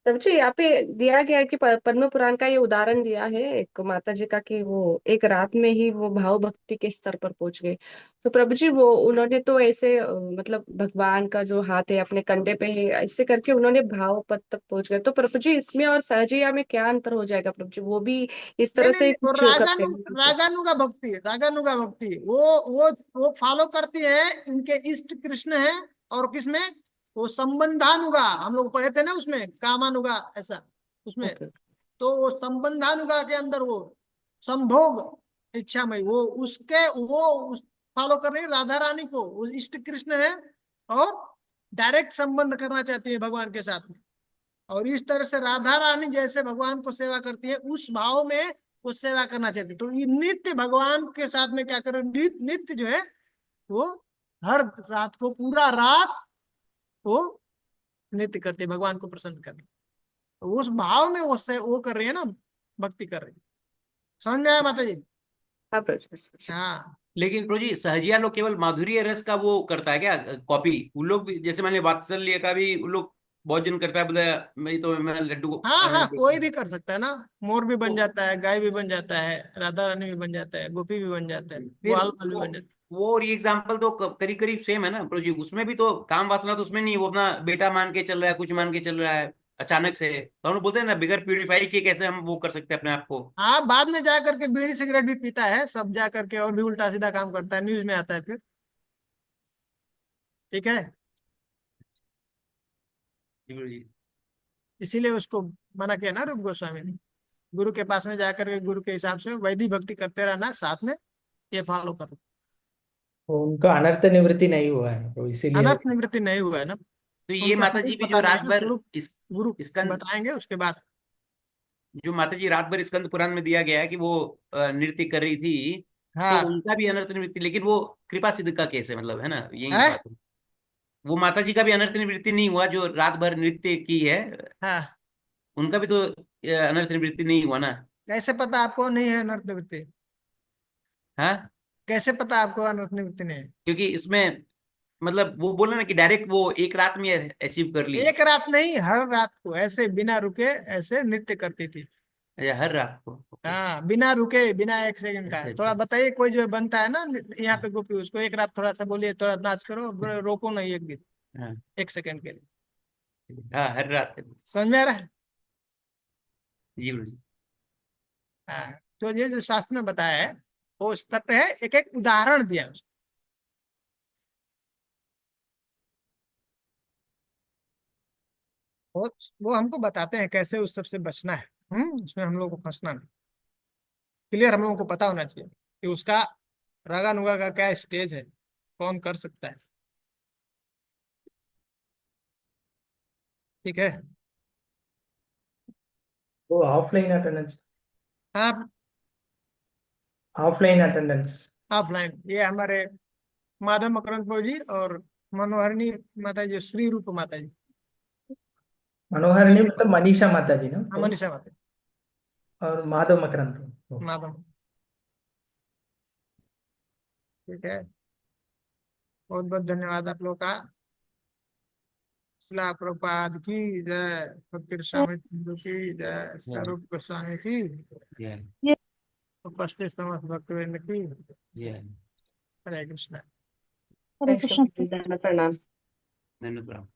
Speaker 3: प्रभु जी, यहाँ पे दिया गया है कि पद्म पुराण का ये उदाहरण दिया है एक माता जी का, कि वो एक रात में ही वो भाव भक्ति के स्तर पर पहुंच गए। तो प्रभु जी, वो उन्होंने तो ऐसे मतलब भगवान का जो हाथ है अपने कंधे पे है, ऐसे करके उन्होंने भाव पद तक पहुंच गए। तो प्रभु जी, इसमें और सहजिया में क्या अंतर हो जाएगा प्रभु जी? वो भी इस
Speaker 1: नहीं
Speaker 3: तरह
Speaker 1: नहीं
Speaker 3: से
Speaker 1: नहीं, वो
Speaker 3: कुछ करते हैं?
Speaker 1: रागानुगा भक्ति है, रागानुगा भक्ति। वो फॉलो करती है, इनके इष्ट कृष्ण है। और किसमें, वो संबंधानुगा, हम लोग पढ़े थे ना उसमें, कामानुगा ऐसा उसमें।
Speaker 3: ओके।
Speaker 1: तो वो संबंधानुगा के अंदर वो संभोग इच्छामय, वो उसके वो फॉलो कर रही है राधा रानी को, वो इष्ट कृष्ण है और डायरेक्ट संबंध करना चाहती है भगवान के साथ में। और इस तरह से राधा रानी जैसे भगवान को सेवा करती है, उस भाव में वो सेवा करना चाहती है। तो ये नित्य भगवान के साथ में क्या कर, नित्य जो है वो हर रात को, पूरा रात वो नित्य करती है भगवान को प्रसन्न करने। तो उस भाव में वो कर रही है ना, भक्ति कर रही है। समझ में आया माता जी?
Speaker 3: हाँ प्रभु जी।
Speaker 1: हाँ,
Speaker 2: लेकिन प्रभु जी, सहजिया लोग केवल माधुर्य रस का वो करता है क्या, कॉपी? उन लोग भी जैसे मैंने वात्सल्य का भी उन लोग बहुत जन करता है, बोले मैं लड्डू को
Speaker 1: हाँ हाँ, कोई भी कर सकता है ना। मोर भी बन जाता है, गाय भी बन जाता है, राधा रानी भी बन जाता है, गोपी भी बन जाता है,
Speaker 2: फिर
Speaker 1: ग्वाल वाल भी बन जाता है।
Speaker 2: वो और ये एग्जाम्पल तो करीब करीब सेम है ना प्रभु जी। उसमें भी तो काम वासना तो उसमें नहीं, वो अपना बेटा मान के चल रहा है, कुछ मान के चल रहा है अचानक से। तो हम लोग बोलते हैं ना, बिगर प्यूरिफाई किए कैसे हम वो कर सकते हैं अपने आप को।
Speaker 1: हाँ, बाद में जा करके बीड़ी सिगरेट भी पीता है सब, जा करके और भी उल्टा सीधा काम करता है, न्यूज में आता है फिर। ठीक है,
Speaker 2: जी प्रभु जी।
Speaker 1: इसीलिए उसको मना किया ना रूप गोस्वामी ने। गुरु के पास में जाकर के गुरु के हिसाब से वैदिक भक्ति करते रहना, साथ में ये फॉलो करो।
Speaker 6: वो उनका अनर्थ निवृत्ति नहीं हुआ है, तो इसीलिए वो
Speaker 1: अनर्थ निवृत्ति नहीं हुआ है ना,
Speaker 2: तो ये
Speaker 1: उनको
Speaker 2: माता
Speaker 1: ठीक
Speaker 2: जी भी जो
Speaker 1: पता नहीं
Speaker 2: रात
Speaker 1: है ना।
Speaker 2: भर
Speaker 1: गुरु गुरु
Speaker 2: इसका
Speaker 1: बताएंगे उसके बाद।
Speaker 2: जो माता जी रात भर स्कंद पुराण में दिया गया है कि वो नृत्य कर रही थी, तो
Speaker 1: हाँ
Speaker 2: उनका भी अनर्थ निवृत्ति, लेकिन वो कृपा सिद्ध का केस है, मतलब है ना, यही
Speaker 1: है,
Speaker 2: बात है। वो माता जी का भी अनर्थ निवृत्ति नहीं हुआ जो रात भर नृत्य की है।
Speaker 1: हाँ
Speaker 2: उनका भी तो अनर्थ निवृत्ति नहीं हुआ ना।
Speaker 1: कैसे पता आपको नहीं है अनर्थ निवृत्ति?
Speaker 2: हाँ,
Speaker 1: कैसे पता आपको अनर्थ निवृत्ति नहीं है?
Speaker 2: क्योंकि इसमें मतलब वो बोला ना कि डायरेक्ट वो एक रात में अचीव कर ली।
Speaker 1: एक रात नहीं, हर रात को ऐसे बिना रुके ऐसे नृत्य करती थी।
Speaker 2: अच्छा, हर रात को। ओके।
Speaker 1: हाँ, बिना रुके, बिना एक सेकंड का।
Speaker 2: अच्छा,
Speaker 1: थोड़ा
Speaker 2: अच्छा।
Speaker 1: बताइए, कोई जो बनता है ना यहाँ पे गोपी, उसको एक रात थोड़ा सा बोलिए, थोड़ा नाच करो, रोको नहीं एक भी,
Speaker 2: हाँ,
Speaker 1: एक सेकंड के लिए।
Speaker 2: हाँ, हर रात।
Speaker 1: समझ में आ रहा है?
Speaker 2: जी गुरु जी।
Speaker 1: हाँ, तो ये जो शास्त्र में बताया है वो स्तर पे है, एक एक उदाहरण दिया है उसको। वो वो हमको बताते हैं कैसे उस सबसे बचना है। उसमें हम लोग को फंसना नहीं। क्लियर, हम लोगों को पता होना चाहिए कि उसका रागानुगा का क्या स्टेज है, कौन कर सकता है। ठीक है।
Speaker 6: वो ऑफलाइन अटेंडेंस,
Speaker 1: हाँ,
Speaker 6: ऑफलाइन अटेंडेंस।
Speaker 1: ऑफलाइन ये हमारे माधव मकरंदपुर जी और मनोहरिणी माता जी, श्री रूप माता जी,
Speaker 6: मनोहरिणी मतलब मनीषा माता जी ना,
Speaker 1: मनीषा माता जी,
Speaker 6: और माधव मकरंद।
Speaker 1: माधव। ठीक है, बहुत बहुत धन्यवाद आप लोग का। शिला प्रभुपाद की जय, फकीर स्वामी चंद्र की जय, स्वरूप गोस्वामी की,
Speaker 2: जय
Speaker 1: उपस्थित समस्त भक्तवृंद की।
Speaker 2: जय।
Speaker 1: हरे कृष्ण।
Speaker 3: वैष्णव प्रणाम।
Speaker 2: धन्यवाद।